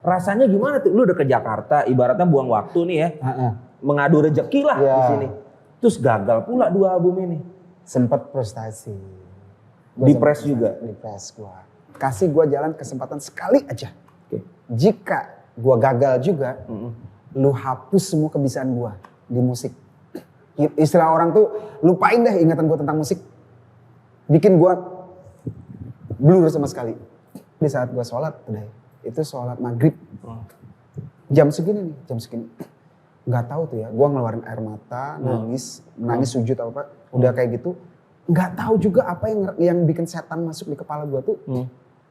rasanya gimana tuh? Lu udah ke Jakarta, ibaratnya buang waktu nih ya. Mengadu rezeki lah di sini. Terus gagal pula 2 album ini. Sempet frustasi. Depres juga? Depres gua. Kasih gua jalan kesempatan sekali aja. Jika gua gagal juga, lu hapus semua kebiasaan gua di musik. Istilah orang tuh lupain deh ingatan gua tentang musik. Bikin gua blur sama sekali. Di saat gua sholat today, itu sholat maghrib. Jam segini nih, jam segini. Nggak tahu tuh ya, gue ngeluarin air mata, nangis sujud apa, udah kayak gitu. Nggak tahu juga apa yang bikin setan masuk di kepala gue tuh.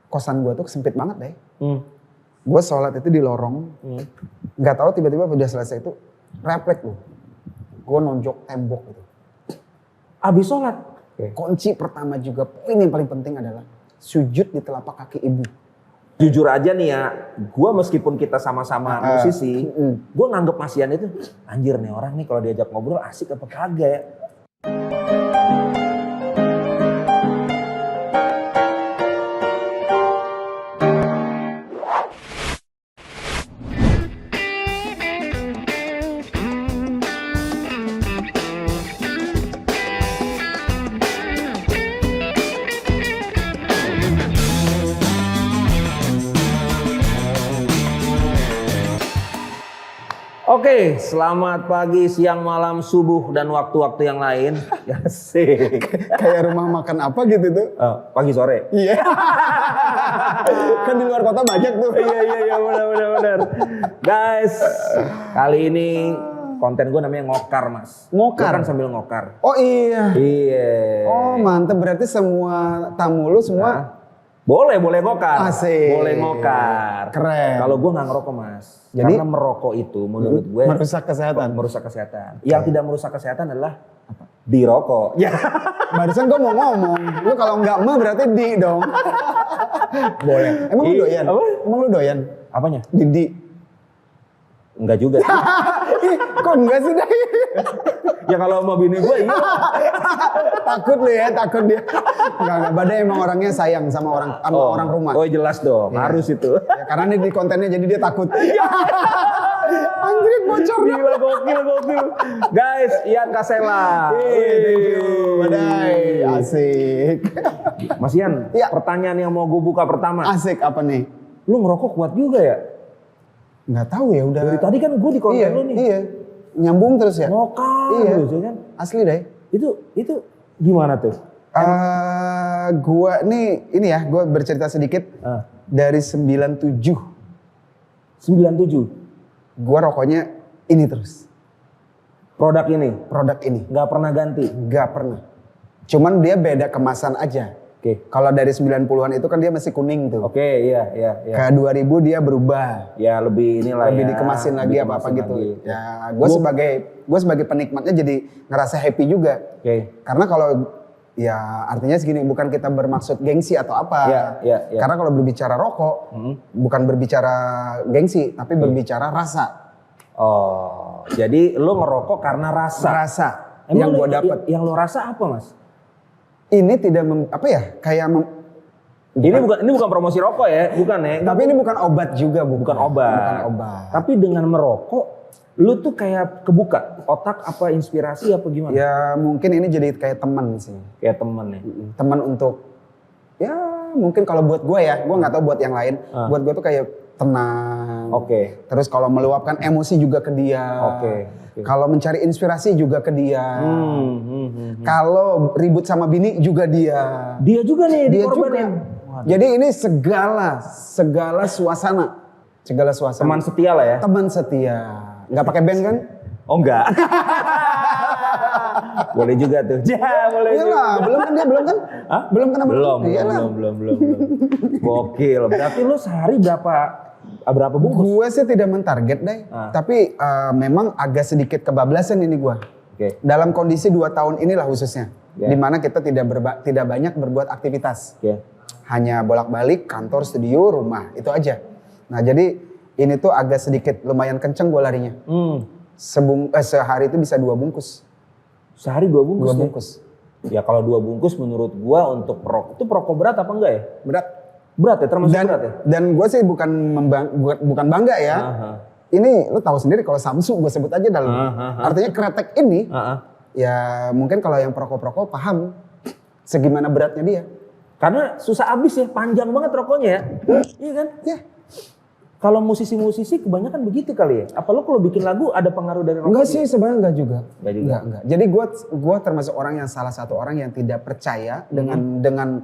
Kosan gue tuh sempit banget deh. Gue sholat itu di lorong, nggak tahu tiba-tiba udah selesai itu refleks loh. Gue nonjok tembok gitu. Abis sholat? Kunci pertama juga, poin yang paling penting adalah sujud di telapak kaki ibu. Jujur aja nih ya, gue meskipun kita sama-sama musisi, gue nganggep Mas Ian itu, anjir nih orang nih kalau diajak ngobrol asik apa kagak ya. Oke, selamat pagi, siang, malam, subuh, dan waktu-waktu yang lain. Asik. Kayak rumah makan apa gitu tuh? Pagi sore. Iya. Kan di luar kota banyak tuh. Iya, benar. Guys, kali ini konten gue namanya ngokar, Mas. Ngokar? Lu kan sambil ngokar. Oh iya. Iya. Oh mantep, berarti semua tamu lu semua boleh ngokar. Asik. Boleh ngokar. Keren. Kalau gue nggak ngerokok, Mas. Jadi, karena merokok itu menurut gue merusak kesehatan. Yang tidak merusak kesehatan adalah dirokok. Ya. Barusan gue mau ngomong, lu kalau nggak mah berarti di dong. Boleh. Emang lu doyan? Apa? Emang lu doyan? Apanya? Di. Enggak juga. Kok enggak sih Day? Ya kalau sama bini gue iya. Takut lu ya, takut dia. Enggak, Badai emang orangnya sayang sama orang rumah. Oh jelas dong, harus itu. Ya, karena ini di kontennya jadi dia takut. Anjir bocor. Gila gokil. Guys, Ian Kasela. Thank you, Badai. Asik. Mas Ian, pertanyaan yang mau gue buka pertama. Asik apa nih? Lu ngerokok kuat juga ya? Nggak tahu ya udah. Dari tadi kan gue di konten lu nih. Iya. Nyambung terus ya? Ngokar gitu kan. Asli Day. Itu gimana tuh? Gua nih ini ya, gue bercerita sedikit. Dari 97. 97? Gua rokoknya ini terus. Produk ini? Produk ini. Gak pernah ganti? Gak pernah. Cuman dia beda kemasan aja. Kalau dari 90-an itu kan dia masih kuning tuh. Iya. Ke 2000 dia berubah. Ya lebih inilah lebih ya. dikemasin lagi apa gitu. Ya gue sebagai penikmatnya jadi ngerasa happy juga. Karena kalau ya artinya segini, bukan kita bermaksud gengsi atau apa. Karena kalau berbicara rokok bukan berbicara gengsi tapi berbicara rasa. Oh, jadi lo ngerokok karena rasa. Rasa. Emang yang gue dapet. Yang lo rasa apa, Mas? Ini tidak ini bukan promosi rokok ya, bukan ya. Tapi ini bukan obat juga, bukan obat. Tapi dengan merokok, lu tuh kayak kebuka otak apa inspirasi apa gimana? Ya mungkin ini jadi kayak teman sih. Kayak teman ya. Teman untuk ya mungkin kalau buat gue ya, gue nggak tahu buat yang lain. Buat gue tuh kayak tenang. Terus kalau meluapkan emosi juga ke dia. Kalau mencari inspirasi juga ke dia. Kalau ribut sama bini juga dia. Dia juga nih, dia juga. Jadi ini segala suasana. Teman setia lah ya. Teman setia. Nggak pakai band kan? Oh enggak. Boleh juga tuh. Ya, boleh. Iyalah, belum kan dia belum kan? Hah? Belum kan? Belum. Gokil. Berarti lu sehari berapa bungkus? Gue sih tidak mentarget Day. Tapi memang agak sedikit kebablasan ini gue. Dalam kondisi 2 tahun inilah khususnya. Dimana kita tidak banyak berbuat aktivitas. Hanya bolak-balik kantor, studio, rumah. Itu aja. Nah jadi ini tuh agak sedikit lumayan kenceng gue larinya. Sehari itu bisa 2 bungkus. Sehari 2 bungkus? 2 bungkus. Ya kalau 2 bungkus menurut gue untuk perokok. Itu perokok berat apa enggak ya? Berat. Berat ya, termasuk berat ya? Dan gue sih bukan bangga ya. Ini lu tahu sendiri kalau Samsu gue sebut aja dalam. Artinya kretek ini, ya mungkin kalau yang perokok-perokok paham segimana beratnya dia. Karena susah habis ya, panjang banget rokoknya ya. Iya kan? Ya. Kalau musisi-musisi kebanyakan begitu kali ya. Apa lo kalau bikin lagu ada pengaruh dari rokok? Enggak sih, sebenarnya enggak juga. Enggak. Jadi gue termasuk orang yang salah satu orang yang tidak percaya dengan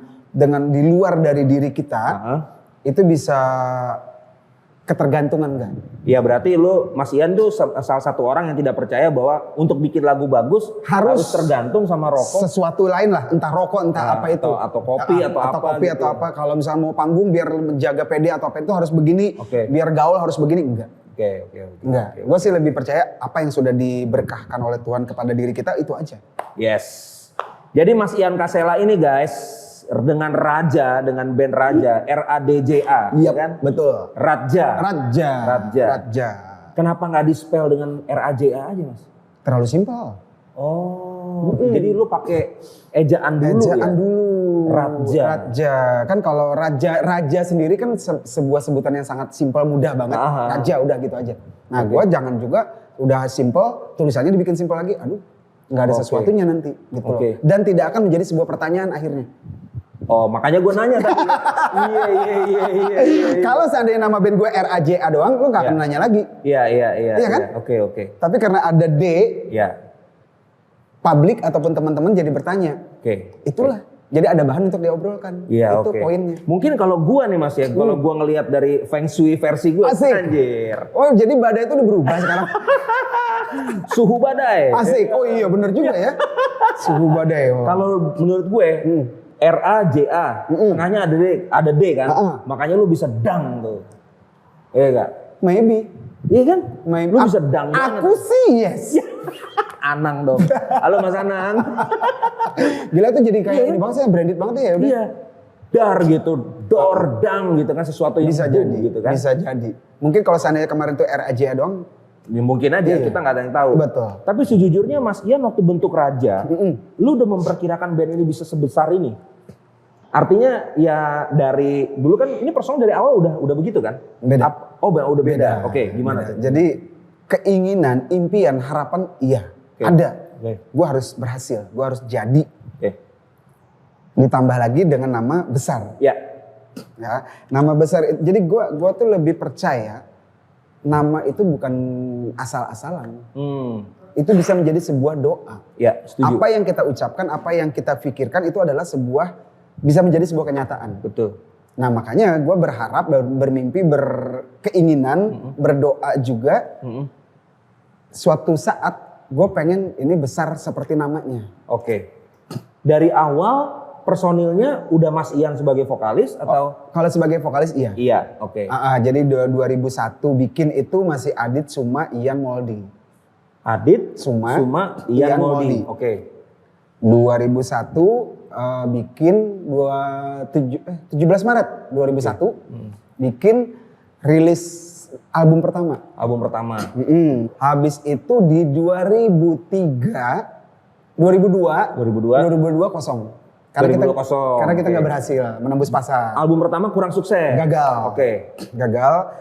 di luar dari diri kita itu bisa ketergantungan kan? Iya, berarti lu Mas Ian tuh salah satu orang yang tidak percaya bahwa untuk bikin lagu bagus harus tergantung sama rokok. Sesuatu lain lah, entah rokok, entah apa itu. Atau kopi atau apa gitu. Atau apa. Kalau misalnya mau panggung biar menjaga PD atau apa itu harus begini, biar gaul harus begini, enggak. Enggak. Gue sih lebih percaya apa yang sudah diberkahkan oleh Tuhan kepada diri kita itu aja. Yes. Jadi Mas Ian Kasela ini guys, dengan band Raja, RADJA, iya kan? Betul. Raja. Kenapa nggak di-spell dengan RAJA aja, Mas? Terlalu simpel. Oh, jadi lu pakai ejaan dulu ya? Raja. Kan kalau raja sendiri kan sebuah sebutan yang sangat simpel, mudah banget. Raja udah gitu aja. Nah, gua jangan juga udah simpel, tulisannya dibikin simpel lagi. Aduh, nggak ada sesuatunya nanti gitu loh. Dan tidak akan menjadi sebuah pertanyaan akhirnya. Oh, makanya gue nanya tadi. Iya. Kalau seandainya nama band gue RAJA doang, lu gak akan nanya lagi. Iya. Iya kan? Oke. Tapi karena ada D, publik ataupun teman-teman jadi bertanya. Itulah. Jadi ada bahan untuk diobrolkan. Iya, itu poinnya. Mungkin kalau gue nih Mas ya, kalau gue ngelihat dari Feng Shui versi gue, anjir. Oh, jadi badai itu udah berubah sekarang. Suhu badai. Asik. Oh iya, bener juga ya. Suhu badai. Kalau menurut gue, RAJA, tengahnya ada D kan, makanya lu bisa dang tuh, iya gak? Maybe. Iya kan? Maybe. Lu bisa dang banget. Aku sih yes. Anang dong. Halo Mas Anang. Gila tuh jadi kayak ini banget sih, branded banget ya. Iya. Dar gitu, dang gitu kan, sesuatu yang bisa jadi gitu kan. Bisa jadi. Mungkin kalau seandainya kemarin tuh RAJA doang, ya mungkin aja, kita nggak ada yang tahu. Betul. Tapi sejujurnya Mas Ian waktu bentuk Raja, lu udah memperkirakan band ini bisa sebesar ini. Artinya ya dari dulu kan ini personal dari awal udah begitu kan? Beda. Udah beda. Oke, gimana? Jadi keinginan, impian, harapan iya ada. Gue harus berhasil, gue harus jadi. Ditambah lagi dengan nama besar. Ya, nama besar. Jadi gue tuh lebih percaya nama itu bukan asal-asalan. Itu bisa menjadi sebuah doa. Ya, setuju. Apa yang kita ucapkan, apa yang kita pikirkan itu adalah bisa menjadi sebuah kenyataan. Betul. Nah makanya gue berharap, bermimpi, berkeinginan, berdoa juga. Suatu saat gue pengen ini besar seperti namanya. Oke. Dari awal personilnya udah Mas Ian sebagai vokalis atau? Kalau sebagai vokalis iya. Iya, oke. Jadi 2001 bikin itu masih Adit, Suma, Ian, Moldi. Adit, Suma, Ian, Moldi. Oke. 2001 bikin 17 Maret 2001 bikin rilis album pertama. Habis itu di 2002 kosong. Karena kita nggak berhasil menembus pasar. Album pertama kurang sukses. Gagal. Gagal.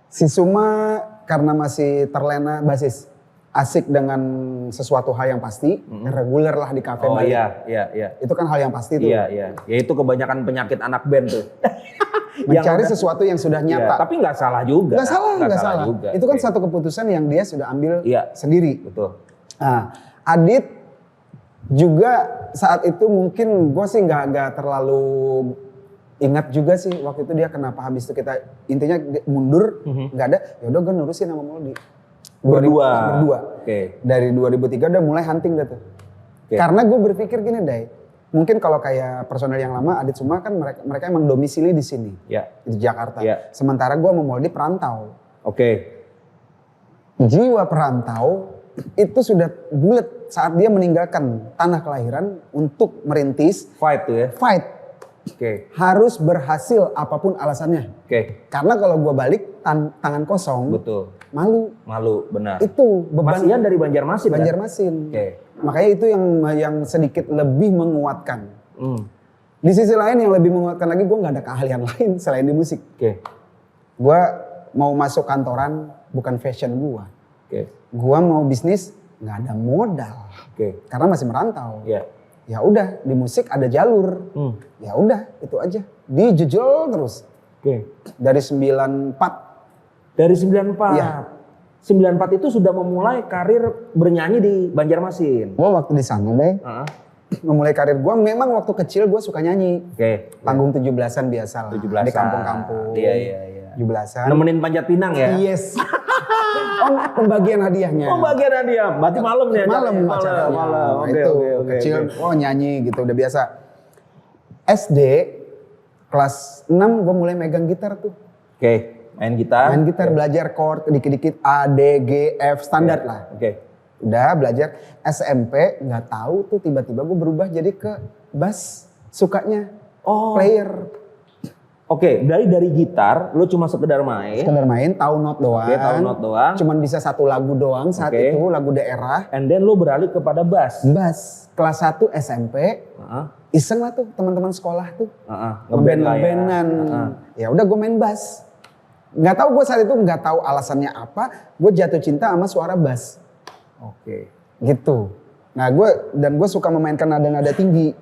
Si Suma karena masih terlena basis. Asik dengan sesuatu hal yang pasti, reguler lah di kafe. Oh iya. Itu kan hal yang pasti tuh. Iya. Ya itu kebanyakan penyakit anak band tuh. Mencari sesuatu yang sudah nyata. Tapi nggak salah juga. Nggak salah. Juga. Itu kan satu keputusan yang dia sudah ambil sendiri. Betul. Nah, Adit juga saat itu mungkin gue sih nggak terlalu ingat juga sih waktu itu dia kenapa habis itu kita intinya mundur nggak ada. Ya udah gue nurusin sama Moldi. Berdua. Dari 2003 udah mulai hunting dah tuh. Karena gue berpikir gini Day, mungkin kalau kayak personel yang lama Adit semua kan mereka emang domisili di sini, di Jakarta. Sementara gue sama Moldi perantau. Jiwa perantau itu sudah bulat saat dia meninggalkan tanah kelahiran untuk merintis. Fight tuh ya? Fight. Harus berhasil apapun alasannya. Karena kalau gue balik tangan kosong. Betul. Malu, benar. Itu beban. Mas Ian dari Banjarmasin. Banjarmasin. Makanya itu yang sedikit lebih menguatkan. Di sisi lain yang lebih menguatkan lagi, gue nggak ada keahlian lain selain di musik. Oke. Gue mau masuk kantoran bukan fashion gue. Oke. Gue mau bisnis nggak ada modal. Oke. Karena masih merantau. Iya. Ya udah di musik ada jalur. Ya udah itu aja. Dijejol terus. Oke. Dari 94. Dari 94. Iya. 94 itu sudah memulai karir bernyanyi di Banjarmasin. Gue waktu di sana deh. Heeh. Memulai karir gue memang waktu kecil gue suka nyanyi. Oke. Panggung 17-an biasa lah. 17-an. Di kampung-kampung. Iya. 17-an. Nemenin Panjat Pinang ya? Yes. Oh, pembagian hadiahnya. Oh, bagian hadiah. Berarti malam nih Malam acaranya. Malam. Nah, Oke, itu oke. kecil, oh nyanyi gitu udah biasa. SD kelas 6 gue mulai megang gitar tuh. Oke. Main gitar. Main gitar, belajar chord dikit-dikit A, D, G, F standar lah. Oke. Udah belajar SMP nggak tahu tuh tiba-tiba gue berubah jadi ke bass sukanya Oh. player. Oke, dari gitar lu cuma sekedar main. Sekedar main tahu not doang. Oke, tahu not doang. Cuman bisa satu lagu doang saat Oke. itu lagu daerah. And then lu beralih kepada bass. Bass kelas 1 SMP. Heeh. Iseng lah tuh teman-teman sekolah tuh. Heeh. Ngeband lah ya. Ngeband-ngebandan. Heeh. Ya udah gue main bass. Nggak tahu gue saat itu nggak tahu alasannya apa. Gue jatuh cinta sama suara bass. Oke. Gitu. Nah gue suka memainkan nada-nada tinggi.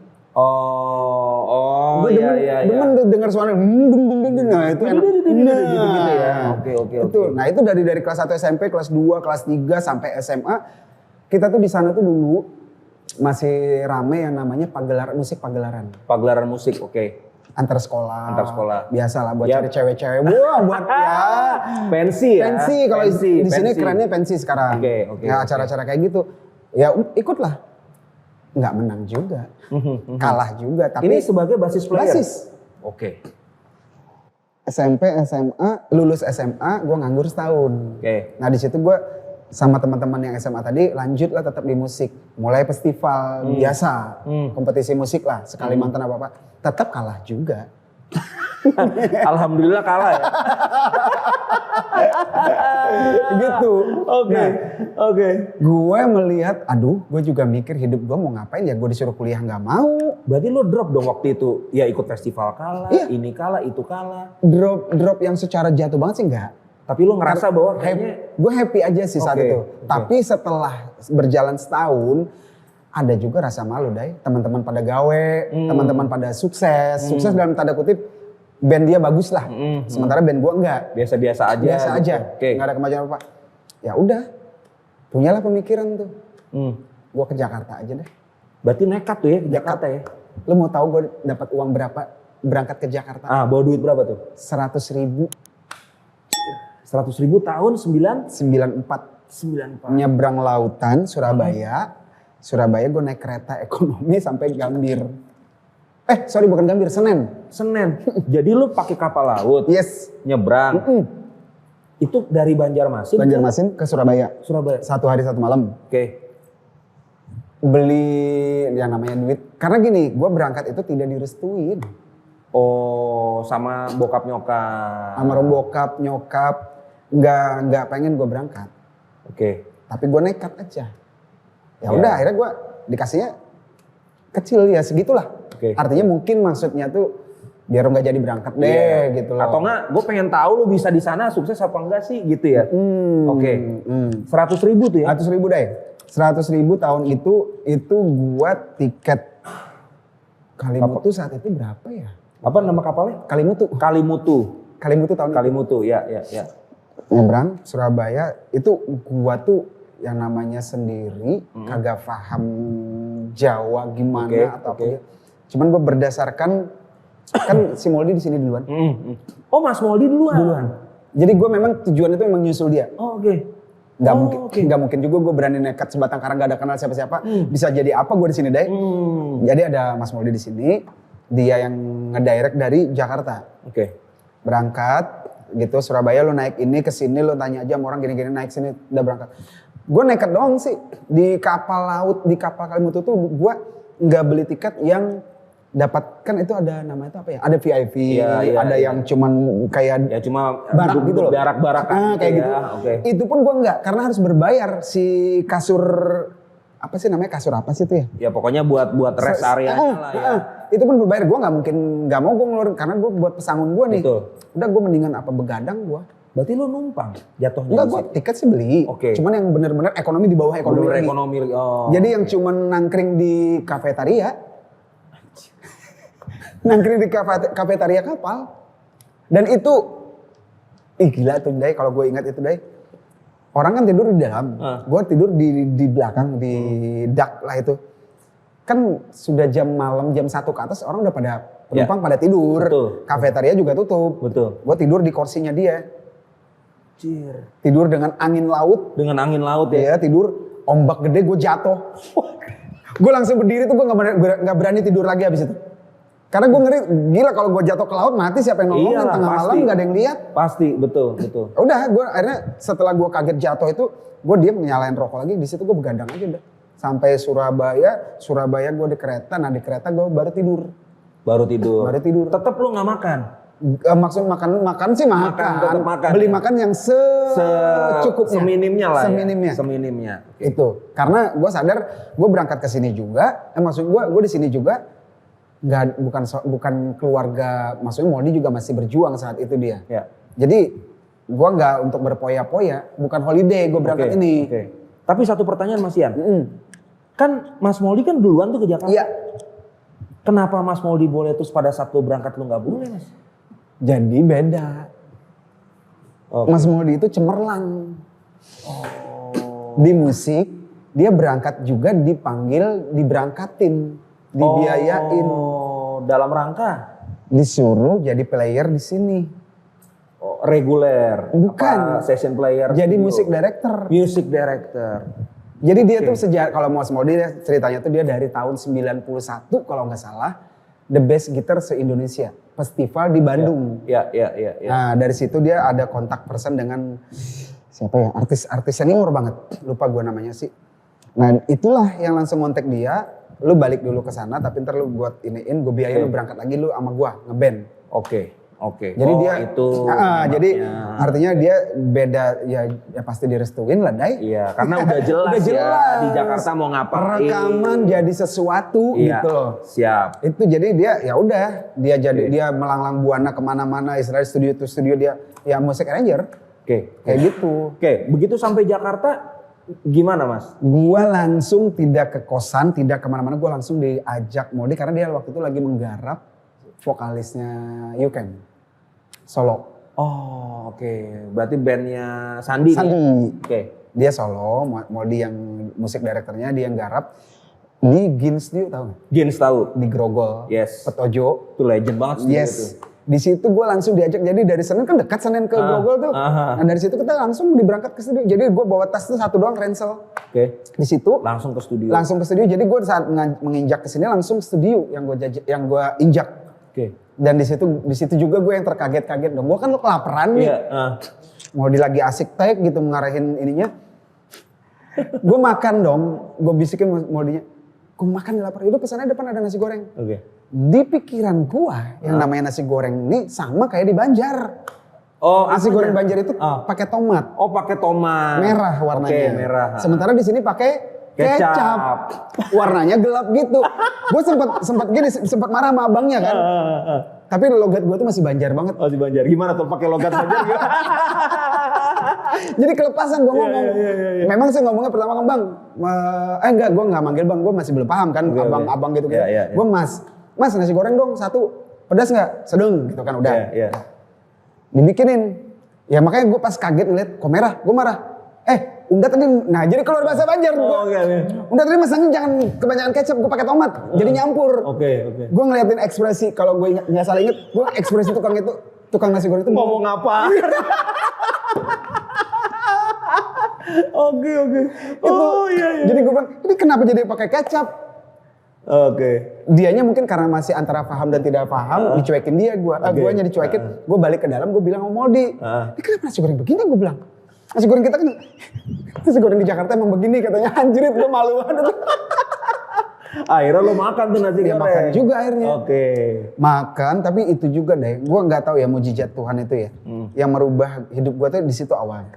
Gue demen tuh dengar suara nah itu enak. Gitu ya. Oke. Itu. Nah itu dari kelas 1 SMP, kelas 2, kelas 3 sampai SMA. Kita tuh di sana tuh dulu masih rame yang namanya pagelaran. Pagelaran musik, oke. Antar sekolah. Biasalah buat Yap. cari cewek-cewek. Wah, buat ya. Pensi ya. Pensi kalau di sini kerennya pensi sekarang. Oke. Ya acara-acara kayak gitu. Ya ikutlah. Nggak menang juga. Kalah juga tapi Ini sebagai basis player. basis. Oke. SMP, SMA, lulus SMA, gue nganggur setahun. Oke. Nah di situ gue sama teman-teman yang SMA tadi lanjut lah tetap di musik. Mulai festival biasa, kompetisi musik lah, sekali mantan apa-apa. Tetap kalah juga. Alhamdulillah kalah ya. Gitu. Oke. Oke. Gue melihat, aduh gue juga mikir hidup gue mau ngapain ya, gue disuruh kuliah nggak mau. Berarti lo drop dong waktu itu. Ya ikut festival kalah, Iya. ini kalah, itu kalah. Drop yang secara jatuh banget sih enggak. Tapi lo ngerasa bahwa kayaknya Gue happy aja sih saat Oke, itu. oke. Tapi setelah berjalan setahun, ada juga rasa malu Day. Teman-teman pada gawe, teman-teman pada sukses. Sukses dalam tanda kutip, band dia bagus lah. Sementara band gue enggak. biasa-biasa aja. Biasa gitu. aja, Oke. nggak ada kemajuan apa. Ya udah, punyalah pemikiran tuh. Gue ke Jakarta aja deh. Berarti nekat tuh ya ke Jakarta ya. Lo mau tahu gue dapat uang berapa berangkat ke Jakarta? Bawa duit berapa tuh? 100.000. 100.000 tahun 94. 94. Nyebrang lautan Surabaya. Surabaya gue naik kereta ekonomi sampai Gambir. Bukan Gambir, Senen. Jadi lu pakai kapal laut, Yes. nyebrang. Itu dari Banjarmasin. Banjarmasin ke Surabaya. Surabaya. 1 hari 1 malam. Oke. Beli yang namanya duit. Karena gini, gue berangkat itu tidak direstuin. Oh, sama bokap nyokap. Sama bokap, nyokap. Nggak pengen gue berangkat. Oke. Tapi gue nekat aja. Ya Ya. udah akhirnya gue dikasihnya kecil ya segitulah. Oke. Artinya mungkin maksudnya tuh biar nggak jadi berangkat deh Iya. gitu loh. Atau enggak, gue pengen tahu lu bisa di sana sukses apa enggak sih gitu ya. Oke. 100.000 tuh ya. 100.000 deh. 100.000 tahun itu gua tiket Kalimutu saat itu berapa ya? Apa nama kapalnya? Kalimutu tahun itu. Kalimutu, ya. Nyebrang Surabaya itu gua tuh yang namanya sendiri kagak paham Jawa gimana Oke, atau oke. apa. Cuman gua berdasarkan kan si Moldi di sini duluan. Oh, Mas Moldi duluan. Jadi gua memang tujuan itu memang nyusul dia. Oh, oke. Nggak mungkin juga gue berani nekat sebatang karena nggak ada kenal siapa-siapa. Bisa jadi apa gue di sini deh. Jadi ada Mas Moldi di sini, dia yang ngedirect dari Jakarta. Oke. Berangkat gitu Surabaya, lo naik ini ke sini, lo tanya aja sama orang gini-gini naik sini udah berangkat. Gue nekat doang sih di kapal laut, di kapal Kalimutu tuh gue nggak beli tiket yang dapatkan itu ada namanya itu apa ya? Ada VIP, ada yang cuman kayak Ya cuma barak gitu loh. Barak-barakan kayak gitu. Oke. Itu pun gua enggak karena harus berbayar si kasur apa sih namanya kasur apa sih itu ya? Ya pokoknya buat rest area lah ya. itu pun berbayar. Gue nggak mau gue ngeluarin karena gue buat pesangon gue nih. Betul. Udah gue mendingan apa begadang gue. Berarti lu numpang jatuhnya? Enggak, gue tiket sih beli. Oke. Cuman yang benar-benar ekonomi di bawah ekonomi lagi. Jadi yang cuman nangkring di kafetaria. Nangkring di kafetaria kapal. Dan itu, gila tuh Day, kalau gue ingat itu Day. Orang kan tidur di dalam, gue tidur di belakang, di dak lah itu. Kan sudah jam malam, jam 1 ke atas orang udah pada penumpang pada tidur. Betul. Kafetaria juga tutup. Betul. Gue tidur di kursinya dia. Anjir. Tidur dengan angin laut. Dengan angin laut ya? Iya, tidur ombak gede gue jatuh. Gue langsung berdiri tuh gue gak berani tidur lagi abis itu. Karena gue ngeri, gila kalau gue jatuh ke laut mati siapa yang nolongin, tengah malam gak ada yang lihat. Pasti, betul. Udah, gue akhirnya setelah gue kaget jatuh itu, gue diem nyalain rokok lagi, di situ gue begadang aja udah. Sampai Surabaya gue di kereta, nah di kereta gue baru tidur. Baru tidur. Tetep lu gak makan? Maksud makan sih makan. Tetep makan. Beli makan yang secukupnya. Seminimnya lah Seminimnya. Itu. Karena gue sadar, gue berangkat ke sini juga, maksud gue di sini juga, bukan keluarga, maksudnya Moldy juga masih berjuang saat itu dia. Ya. Jadi gue nggak untuk berpoya-poya, bukan holiday gue berangkat ini. Tapi satu pertanyaan Mas Ian, kan Mas Moldy kan duluan tuh ke Jakarta. Iya. Kenapa Mas Moldy boleh terus pada saat lu berangkat lu nggak boleh Mas? Jadi beda. Mas Moldy itu cemerlang. Di musik dia berangkat juga dipanggil, diberangkatin. Dibiayain. Dalam rangka? Disuruh jadi player di sini. Reguler? Bukan. Session player? Jadi studio. music director. Jadi dia tuh sejak, kalau Mas Moldy ceritanya tuh dia dari tahun 91 kalau nggak salah. The Best Guitar se-Indonesia. Festival di Bandung. Iya. Nah dari situ dia ada kontak person dengan siapa ya, artis senior banget. Lupa gue namanya sih. Nah itulah yang langsung ngontek dia. Lu balik dulu ke sana, tapi ntar lu buat iniin, gue biayain lu berangkat lagi lu sama gue ngeband. Oke. Jadi dia itu. Jadi artinya dia beda ya pasti direstuin lah, Day. Iya, karena udah jelas ya di Jakarta mau ngapain. Rekaman jadi sesuatu gitu loh. Siap. Itu jadi dia ya udah dia melanglang buana kemana-mana, Israel studio to studio dia ya musik arranger. Kayak gitu. Begitu sampai Jakarta. Gimana Mas? Gua langsung tidak ke kosan, tidak kemana-mana. Gua langsung diajak Moldy karena dia waktu itu lagi menggarap vokalisnya You Can solo. Berarti bandnya Sandi. Dia solo, Moldy yang musik direkturnya, dia yang garap. Di Gin Studio tahu nggak? Gin tahu. Di Grogol. Yes. Petojo. Itu legend banget studio itu. Di situ gue langsung diajak, jadi dari Senin kan dekat Senin ke Grogol tuh. Nah dari situ kita langsung diberangkat ke studio. Jadi gue bawa tas tuh satu doang ransel. Di situ langsung ke studio. Jadi gue saat menginjak ke sini langsung studio yang gue injak. Dan di situ juga gue yang terkaget-kaget dong. Gue kan kelaparan nih. Moldy lagi asik take gitu mengarahin ininya. Gue makan dong. Gue bisikin Moldy-nya. Gue makan di lapar. Udah pesannya depan ada nasi goreng. Di pikiran gua yang namanya nasi goreng ini sama kayak di Banjar. Nasi goreng Banjar itu pakai tomat. Pakai tomat. Merah warnanya. Merah. Sementara di sini pakai kecap. Warnanya gelap gitu. Gue sempat marah sama abangnya kan. Tapi logat gue tuh masih Banjar banget. Masih Banjar. Gimana tuh pakai logat Banjar? Jadi kelepasan gue ngomong. Memang saya ngomongnya pertama kan Bang. Enggak, gue nggak manggil Bang. Gue masih belum paham kan abang-abang gitu kan. Gue Mas nasi goreng dong satu, pedas nggak? Sedang gitu kan udah. Dibikinin. Ya makanya gue pas kaget ngeliat kok merah, gue marah. Unda tadi, nah jadi keluar bahasa Banjar. Unda tadi masanya jangan kebanyakan kecap, gue pakai tomat, jadi nyampur. Gue ngeliatin ekspresi, kalau gue nggak salah inget, gue ekspresi tukang nasi goreng itu ngomong apa? Jadi gue bilang, ini kenapa jadi pakai kecap? Dianya mungkin karena masih antara paham dan tidak paham, dicuekin dia, guanya dicuekin. Gue balik ke dalam, gue bilang sama Moldy, ini kenapa nasi goreng begini? Gue bilang, nasi goreng kita kan, nasi goreng di Jakarta emang begini katanya. Anjrit, gue malu banget. Akhirnya lo makan tuh nasi Ya goreng. makan juga akhirnya. Oke. Makan, tapi itu juga deh. Gue nggak tahu ya mujizat Tuhan itu ya. Yang merubah hidup gue tuh di situ awal.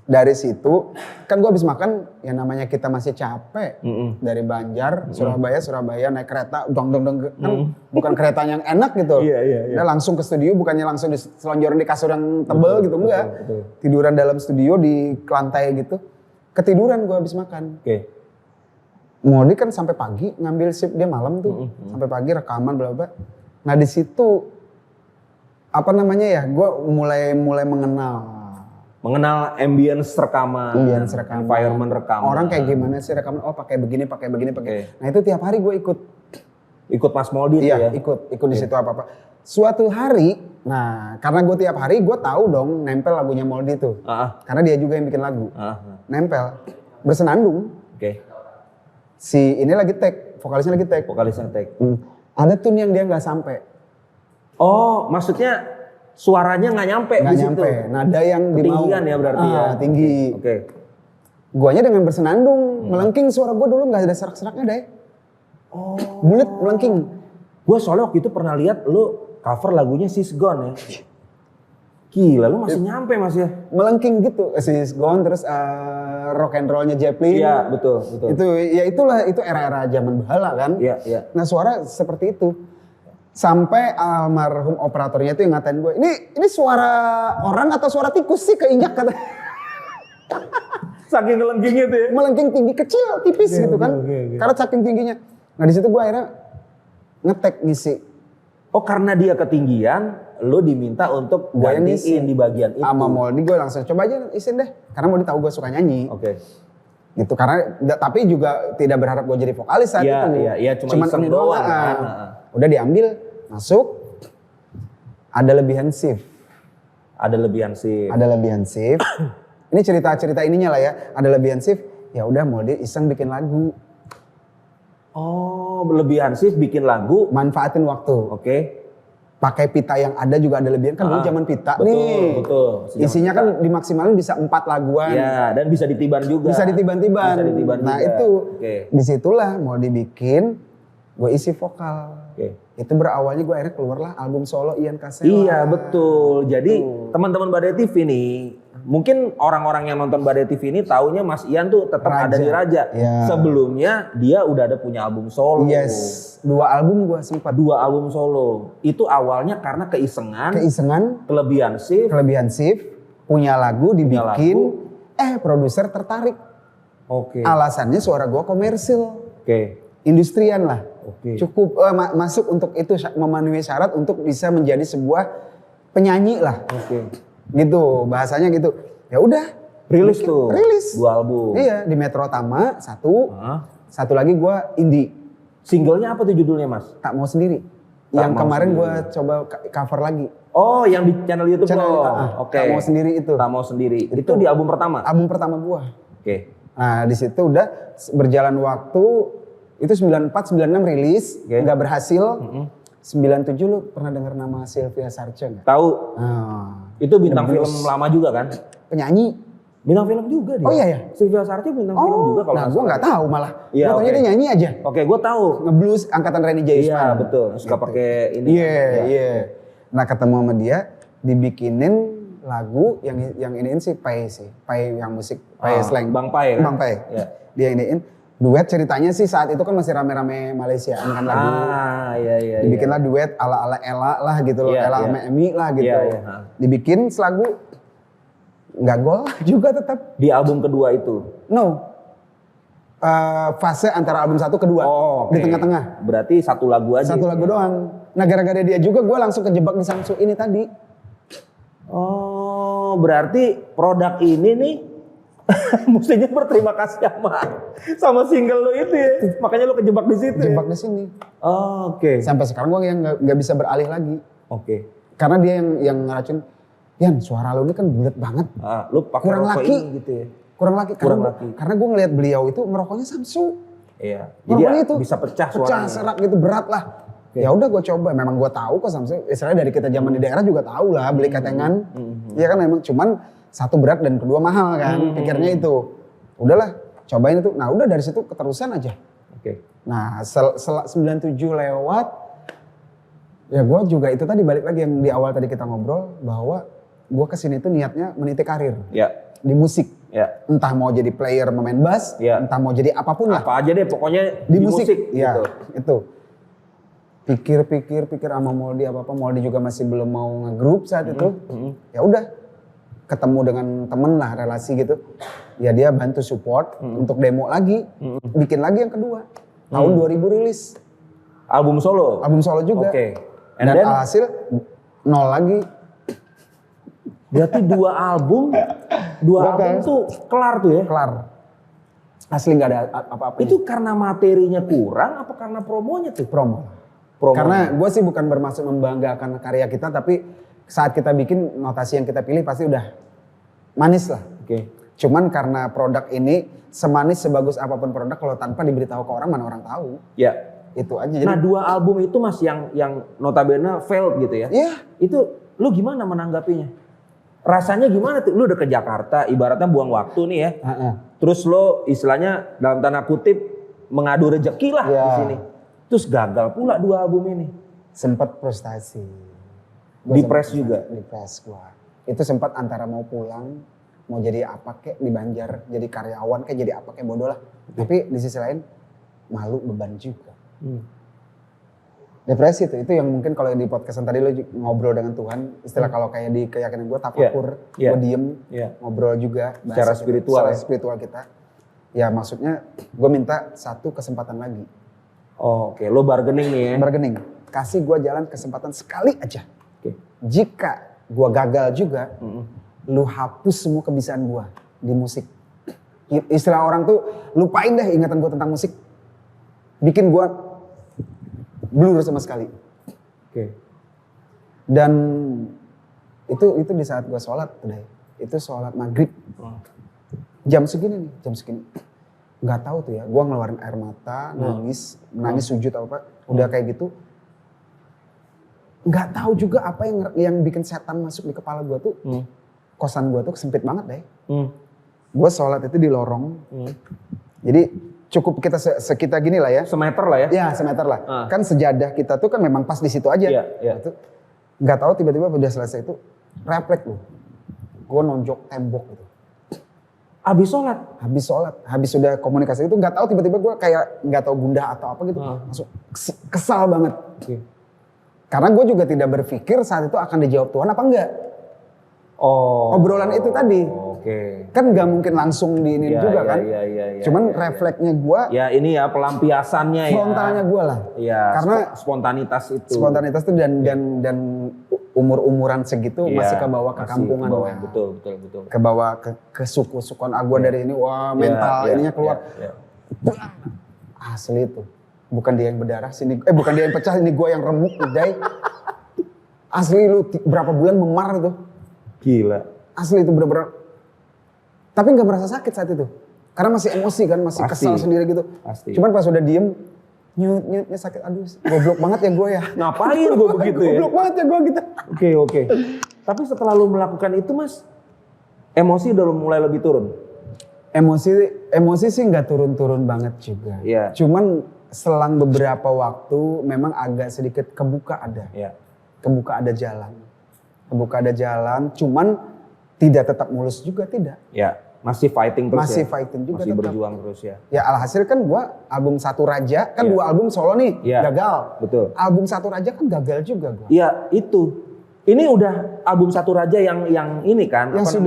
Dari situ, kan gue habis makan, yang namanya kita masih capek. Dari Banjar, Surabaya naik kereta, kan bukan kereta yang enak gitu. Iya. Udah langsung ke studio, bukannya langsung diselonjorin di kasur yang tebel gitu, enggak. Betul. Tiduran dalam studio di lantai gitu. Ketiduran gue habis makan. Oke. Moldi kan sampai pagi ngambil shift dia malam tuh, sampai pagi rekaman bla bla. Nah di situ apa namanya ya, gue mulai mengenal ambience rekaman, environment rekaman. Orang kayak gimana sih rekaman? Oh pakai begini. Nah itu tiap hari gue ikut Mas Moldi tuh ya. ikut di situ apa. Suatu hari, nah karena gue tiap hari gue tahu dong nempel lagunya Moldi tuh, karena dia juga yang bikin lagu, nempel bersenandung. Oke. Si ini lagi tag, vokalisnya lagi tag. Ada tune yang dia nggak sampai. Oh, maksudnya suaranya nggak nyampe Nggak di nyampe. situ. Nada yang ketinggian ya berarti ya. Tinggi. Oke. Guanya dengan bersenandung, melengking suara gua dulu nggak ada serak-seraknya deh. Oh. Bulet melengking. Gue soalnya waktu itu pernah lihat lu cover lagunya She's Gone ya. Gila, lu masih nyampe Mas ya? Melengking gitu, She's Gone, terus rock and rollnya Zeppelin. Iya, betul. Itu era-era zaman bahala kan. Iya. Nah suara seperti itu. Sampai almarhum operatornya itu yang ngatain gue, ini suara orang atau suara tikus sih keinjak kata. Saking ngelengkingnya tuh ya? Melengking tinggi kecil, tipis gitu kan. Karena saking tingginya. Nah di situ gue akhirnya ngetek ngisi. Oh karena dia ketinggian, lu diminta untuk gantiin di bagian itu. Sama Moldi gue langsung coba aja isin deh. Karena Moldi tahu gue suka nyanyi. Oke. Gitu karena tapi juga tidak berharap gue jadi vokalis saat itu. Iya, cuma iseng ini doang. kan. Udah diambil, masuk. Ada lebihan shift. Ada lebihan shift. Ini cerita ininya lah ya. Ada lebihan shift. Ya udah Moldi iseng bikin lagu. Oh, lebihan shift bikin lagu. Manfaatin waktu. Oke. Pakai pita yang ada juga ada lebihan kan dulu zaman pita nih. Betul. Isinya kan dimaksimalin bisa 4 laguan. Iya, dan bisa ditiban juga. Bisa ditiban-tiban. Nah juga. itu, disitulah mau dibikin, gue isi vokal. Itu berawalnya gue akhirnya keluarlah album solo Ian Kasela. Iya betul. Jadi teman-teman Badai TV nih, mungkin orang-orang yang nonton Badai TV ini taunya Mas Ian tuh tetap ada di Raja. Ya. Sebelumnya dia udah ada punya album solo. Yes, 2 album gue sempat. 2 album solo. Itu awalnya karena keisengan. Kelebihan shift. Punya lagu dibikin. Produser tertarik. Oke. Alasannya suara gue komersil. Industrian lah. Cukup masuk untuk itu memenuhi syarat untuk bisa menjadi sebuah penyanyi lah. Gitu bahasanya gitu. Ya udah rilis 2 album. Iya di Metro Tama 1. Satu lagi gue indie. Singlenya apa tuh judulnya Mas? Tak Mau Sendiri. Yang kemarin gue coba cover lagi. Oh yang di channel YouTube lo. Tak Mau Sendiri itu. Tak Mau Sendiri. Itu di album pertama? Album pertama gue. Nah di situ udah berjalan waktu. Itu 94, 96 rilis, nggak berhasil. 97 lu pernah dengar nama Sylvia Sarce nggak? Tahu. Itu bintang film lama juga kan? Penyanyi. Bintang film juga dia. Oh iya ya? Sylvia Sarce bintang film juga kalau. Nah gue nggak tahu malah. Gue taunya dia nyanyi aja. Oke, gue tahu. Ngeblues angkatan Renny Jaisman. Iya betul. Suka pakai ini. Iya. Nah ketemu sama dia, dibikinin lagu yang iniin sih Pai yang musik Pai slang. Bang Pai. Bang Pai. Dia iniin. Duet ceritanya sih saat itu kan masih rame-rame Malaysia kan lagu. Iya. Dibikinlah duet ala-ala Ella lah gitu loh, Ella sama Emi lah gitu. Dibikin selagu nggak gol juga tetap. Di album kedua itu? No. Fase antara album 1 kedua. Di tengah-tengah. Berarti 1 lagu aja. 1 lagu doang. Nah gara-gara dia juga gue langsung kejebak di Samsu ini tadi. Oh berarti produk ini nih mestinya berterima kasih sama single lo itu ya. Makanya lo kejebak di situ. Kejebak di sini. Oke. Sampai sekarang gue yang nggak bisa beralih lagi. Karena dia yang ngeracun. Yan suara lo ini kan bulat banget. Lo pakai kurang laki gitu ya. Kurang laki. Karena gue ngelihat beliau itu ngerokoknya Samsu. Iya. Jadi itu bisa pecah suaranya. Pecah serak gitu berat lah. Ya udah gue coba. Memang gue tahu kok Samsu. Istilahnya dari kita zaman di daerah juga tahu lah beli ketengan. Iya kan memang cuman. 1 berat dan kedua mahal kan, pikirnya itu. Udahlah, cobain itu. Nah udah dari situ keterusan aja. Oke. Nah, 97 lewat, ya gue juga itu tadi balik lagi yang di awal tadi kita ngobrol bahwa gue kesini tuh niatnya meniti karir Ya. di musik. Ya. Entah mau jadi player pemain bass, Ya. entah mau jadi apapun lah. Apa aja deh pokoknya Di musik. Ya, gitu. itu. Pikir sama Moldy apa-apa. Moldy juga masih belum mau nge-group saat itu. Ya udah, ketemu dengan temen lah, relasi gitu. Ya dia bantu support untuk demo lagi, bikin lagi yang kedua. Tahun 2000 rilis. Album solo? Album solo juga. Oke. Dan then, alhasil 0 lagi. berarti 2 album tuh kelar tuh ya? Kelar. Asli gak ada apa-apa. Itu karena materinya kurang apa karena promonya tuh? promo. Promo. Karena gue sih bukan bermaksud membanggakan karya kita, tapi saat kita bikin notasi yang kita pilih pasti udah manis lah. Oke. Cuman karena produk ini semanis sebagus apapun produk, kalau tanpa diberitahu ke orang mana orang tahu. Ya. Itu aja. Jadi, Nah 2 album itu Mas yang notabene failed gitu ya? Iya. Itu lu gimana menanggapinya? Rasanya gimana tuh? Lu udah ke Jakarta, ibaratnya buang waktu nih ya. Terus lo istilahnya dalam tanda kutip mengadu rejeki lah Ya. di sini. Terus gagal pula 2 album ini. Sempat frustasi. Depres juga? Depres gua. Itu sempat antara mau pulang, mau jadi apa kek di Banjar, jadi karyawan kek, jadi apa kek, bodoh lah. Tapi di sisi lain malu, beban juga. Depresi itu yang mungkin kalau di podcastan tadi lo ngobrol dengan Tuhan, istilah kalau kayak di keyakinan gue tafakur, gue diem, ngobrol juga. Secara spiritual secara spiritual kita. Ya maksudnya gue minta 1 kesempatan lagi. Oh, oke, lo bargaining nih ya? Bargaining, kasih gue jalan kesempatan sekali aja. Jika gue gagal juga, lu hapus semua kebiasaan gue di musik. Istilah orang tuh lupain deh ingatan gue tentang musik. Bikin gue blur sama sekali. Oke. Dan itu di saat gue sholat today. Itu sholat maghrib. Jam segini nih, jam segini. Nggak tahu tuh ya, gue ngeluarin air mata, nangis sujud apa, udah kayak gitu. Nggak tahu juga apa yang bikin setan masuk di kepala gue tuh. Kosan gue tuh sempit banget deh. Gue sholat itu di lorong. Jadi cukup kita sekitar gini lah ya. Semeter lah ya? Ya semeter lah. Kan sejadah kita tuh kan memang pas di situ aja. Iya. Itu nggak tahu tiba-tiba udah selesai itu refleks loh. Gue nonjok tembok gitu. Habis sholat? Habis sholat, habis sudah komunikasi itu nggak tahu tiba-tiba gue kayak nggak tahu gundah atau apa gitu. Langsung kesal banget. Karena gue juga tidak berpikir saat itu akan dijawab Tuhan apa enggak. Oh. Obrolan itu tadi. Oke. Kan nggak mungkin langsung diinin juga kan. Iya. Cuman refleksnya gue. Ya ini ya pelampiasannya ya. Frontalnya gue lah. Iya. Karena spontanitas itu. Spontanitas itu dan umur-umuran segitu masih kebawa ke kampungan. Betul. Kebawa ke suku-sukuan gue dari ini, wah mental ininya keluar. Asli itu. Bukan dia yang berdarah, bukan dia yang pecah, ini gue yang remuk, Day. Asli lu berapa bulan memar itu. Gila. Asli itu bener-bener. Tapi gak merasa sakit saat itu. Karena masih emosi kan, masih kesal sendiri gitu. Pasti. Cuman pas udah diem, nyut-nyutnya sakit. Aduh goblok banget ya gue ya. Ngapain gue begitu ya? Goblok banget ya gue gitu. Oke. Tapi setelah lu melakukan itu Mas, emosi udah mulai lebih turun? Emosi sih gak turun-turun banget juga. Iya. Cuman selang beberapa waktu memang agak sedikit kebuka ada. Iya. Kebuka ada jalan, cuman tidak tetap mulus juga, tidak. Ya, masih fighting terus masih ya? fighting juga masih tetap. berjuang terus ya? Ya alhasil kan gua album Satu Raja, kan 2 album solo nih, gagal. Betul. Album Satu Raja kan gagal juga gua. Iya itu. Ini udah album Satu Raja yang ini kan? Yang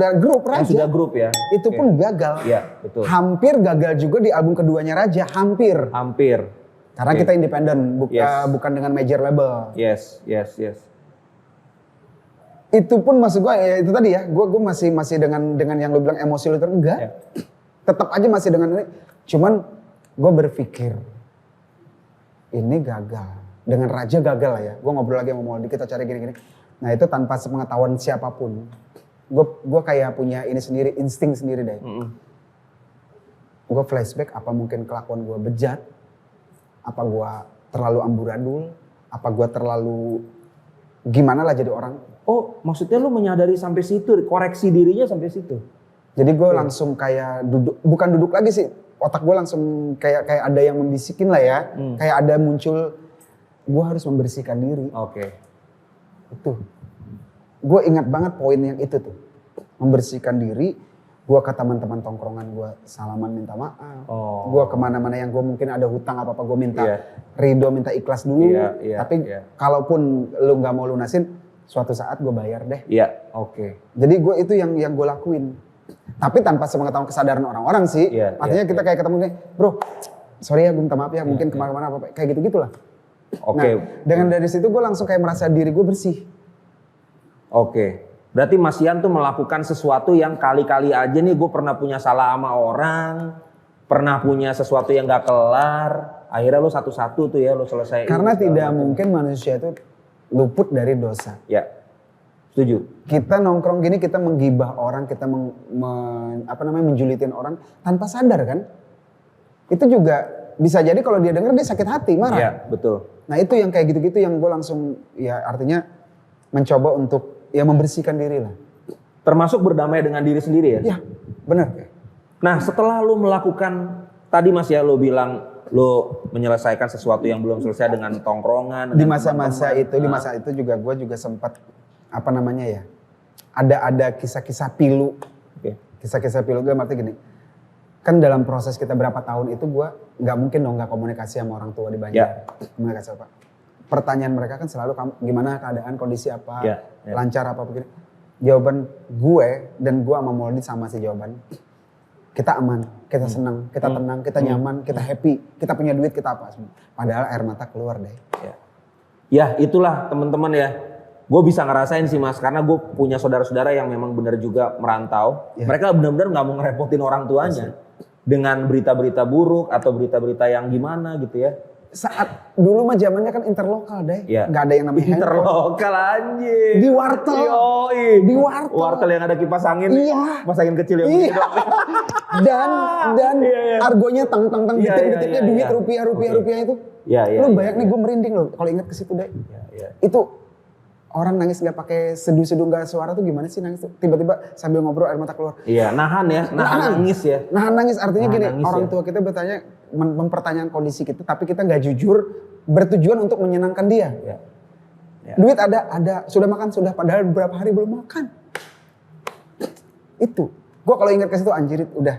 sudah grup Raja. Yang sudah grup ya? Itu pun gagal. Iya betul. Hampir gagal juga di album keduanya Raja, hampir. Karena kita independen, bukan dengan major label. Yes. Itu pun maksud gue ya itu tadi ya, gue masih dengan yang lu bilang emosi lu enggak. Tetap aja masih dengan ini. Cuman gue berpikir ini gagal. Dengan Raja gagal lah ya. Gue ngobrol lagi sama Moldy, kita cari gini-gini. Nah itu tanpa sepengetahuan siapapun. Gue kayak punya ini sendiri, insting sendiri deh. Gue flashback apa mungkin kelakuan gue bejat. Apa gue terlalu amburadul. Apa gue terlalu gimana lah jadi orang. Oh maksudnya lu menyadari sampai situ, koreksi dirinya sampai situ? Jadi gue langsung kayak bukan duduk lagi sih. otak gue langsung kayak ada yang membisikin lah ya. Kayak ada muncul, gue harus membersihkan diri. Oke. Itu. Gue ingat banget poin yang itu tuh. Membersihkan diri, gue ke teman-teman tongkrongan gue salaman minta maaf. Gue kemana-mana yang gue mungkin ada hutang apa-apa gue minta ridho, minta ikhlas dulu. Tapi kalaupun lu gak mau lunasin, suatu saat gue bayar deh. Iya, oke. Jadi gue itu yang gue lakuin. Tapi tanpa sepengetahuan kesadaran orang-orang sih. Artinya kita kayak ketemu nih, bro sorry ya gue minta maaf ya, mungkin kemana-mana apa kayak gitu-gitulah. Oke. Nah, dengan dari situ gue langsung kayak merasa diri gue bersih. Oke. Berarti Mas Ian tuh melakukan sesuatu yang kali-kali aja nih gue pernah punya salah sama orang, pernah punya sesuatu yang gak kelar, akhirnya lo satu-satu tuh ya lo selesai. Karena tidak mungkin manusia itu luput dari dosa. Ya, setuju. Kita nongkrong gini, kita menggibah orang, kita menjulitin orang tanpa sadar kan? Itu juga bisa jadi kalau dia denger dia sakit hati, marah. Iya, betul. Nah itu yang kayak gitu-gitu yang gue langsung ya artinya mencoba untuk ya membersihkan diri lah. Termasuk berdamai dengan diri sendiri ya? Iya, benar. Nah setelah lo melakukan, tadi Mas ya lo bilang lo menyelesaikan sesuatu yang belum selesai dengan tongkrongan. Di masa-masa itu, di masa itu juga gue juga sempat apa namanya ya, ada kisah-kisah pilu. Kisah-kisah pilu gue arti gini, kan dalam proses kita berapa tahun itu gue nggak mungkin dong nggak komunikasi sama orang tua di Banjar. Komunikasi apa? Pertanyaan mereka kan selalu gimana keadaan, kondisi apa, lancar apa begini. Jawaban gue dan gue sama Moldy sama sih jawaban. Kita aman, kita senang, kita tenang, kita nyaman, kita happy, kita punya duit, kita apa semua. Padahal air mata keluar deh. Ya itulah teman-teman ya. Gue bisa ngerasain sih Mas, karena gue punya saudara-saudara yang memang benar juga merantau. Mereka benar-benar nggak mau ngerepotin orang tuanya dengan berita-berita buruk atau berita-berita yang gimana gitu ya. Saat dulu mah zamannya kan interlokal deh, nggak ada yang namanya interlokal anjing. Di wartel, di wartel. Wartel yang ada kipas angin, kipas angin kecil yang gitu. dan argonya tang detik-detiknya duit rupiah itu. Lu banyak nih gue merinding loh kalau inget ke situ deh. Itu orang nangis nggak pakai seduh-seduh nggak suara tuh gimana sih nangis tuh? Tiba-tiba sambil ngobrol air mata keluar. Iya, nahan nangis ya. Nahan nangis artinya gini, orang tua kita bertanya, mempertanyakan kondisi kita, tapi kita nggak jujur, bertujuan untuk menyenangkan dia. Duit ada, sudah makan sudah, padahal beberapa hari belum makan. Itu, gue kalau ingat ke situ anjir, udah.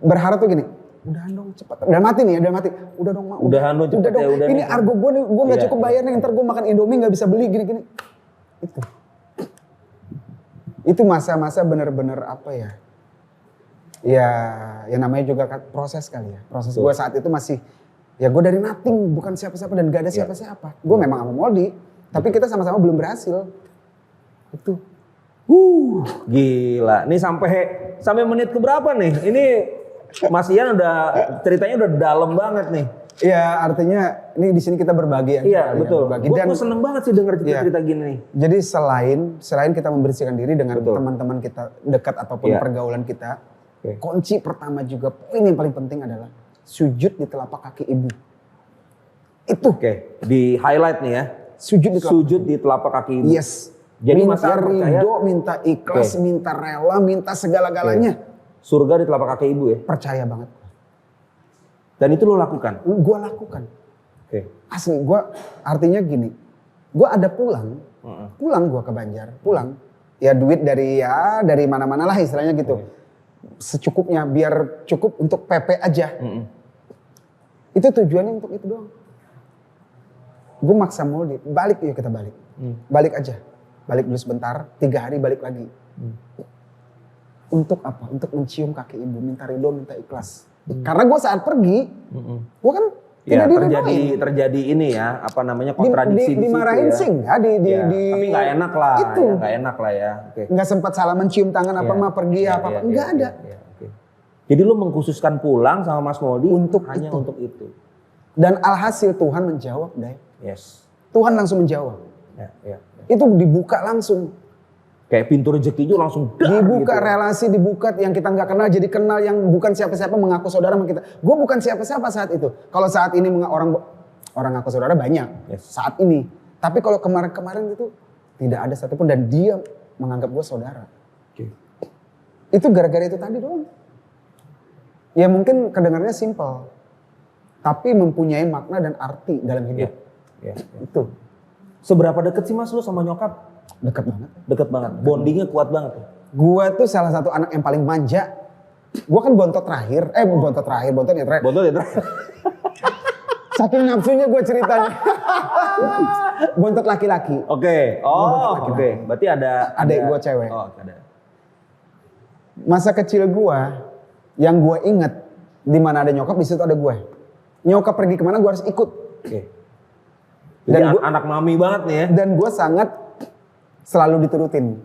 Berharap tuh gini, udahan dong cepat, udah mati nih, udah mati, udah dong mak, udahan dong cepet ya, udah. Ini argo gue nih, gue nggak cukup bayar nih, ntar gue makan Indomie nggak bisa beli gini-gini. Itu masa-masa bener-bener apa ya? Ya namanya juga proses kali ya. Proses gue saat itu masih, ya gue dari nothing, bukan siapa-siapa dan gak ada siapa-siapa. Gue memang sama Moldy, tapi kita sama-sama belum berhasil. Itu. Gila. Nih sampai menit keberapa nih? Ini Mas Ian udah ceritanya udah dalam banget nih. Iya, artinya ini di sini kita berbagi ya. Iya, betul. Gue seneng banget sih denger cerita-cerita gini nih. Jadi selain kita membersihkan diri dengan teman-teman kita dekat ataupun pergaulan kita, kunci pertama juga poin yang paling penting adalah sujud di telapak kaki ibu. Itu. Di highlight nih ya. Sujud di telapak kaki ibu. Yes. Jadi minta ridho, minta ikhlas, minta rela, minta segala-galanya. Surga di telapak kaki ibu ya? Percaya banget. Dan itu lo lakukan? Gue lakukan. Asli, gue artinya gini. Gue ada pulang gue ke Banjar, pulang. Ya duit dari mana-mana lah istilahnya gitu. Secukupnya, biar cukup untuk PP aja. Itu tujuannya untuk itu doang. Gue maksa Moldy, balik yuk kita balik. Balik aja. Balik dulu sebentar, 3 hari balik lagi. Untuk apa? Untuk mencium kaki ibu, minta ridho, minta ikhlas. Karena gue saat pergi, gue kan tidak diridhoin. Terjadi ini ya, apa namanya kontradiksi dimarahin ya. sih enggak, tapi nggak enak lah. Itu. Nggak enak lah ya. Nggak sempat salaman cium tangan apa mah pergi apa, enggak ada. Jadi lu mengkhususkan pulang sama Mas Moldy hanya untuk itu. Dan alhasil Tuhan menjawab, Day. Yes. Tuhan langsung menjawab. Itu dibuka langsung. Kayak pintu rezekinya langsung dibuka gitu. Relasi dibuka yang kita nggak kenal jadi kenal, yang bukan siapa-siapa mengaku saudara sama kita. Gue bukan siapa-siapa saat itu. Kalau saat ini orang ngaku saudara banyak saat ini. Tapi kalau kemarin-kemarin itu tidak ada satupun dan dia menganggap gue saudara. Itu gara-gara itu tadi doang. Ya mungkin kedengarannya simple, tapi mempunyai makna dan arti dalam hidup. Iya. Itu Seberapa deket sih Mas lu sama nyokap? dekat banget. Deket banget. Bondingnya kuat banget. Gua tuh salah satu anak yang paling manja. Gua kan bontot terakhir, bontot ya terakhir. Bontot ya terakhir. Saking nafsunya gue ceritanya. Bontot laki-laki. Oke. Oke. Berarti ada Adik gua cewek. Oh, ada. Masa kecil gua yang gua inget di mana ada nyokap di situ ada gue. Nyokap pergi kemana gua harus ikut. Oke. Jadi Dan anak mami banget nih ya. Dan gue sangat selalu diturutin.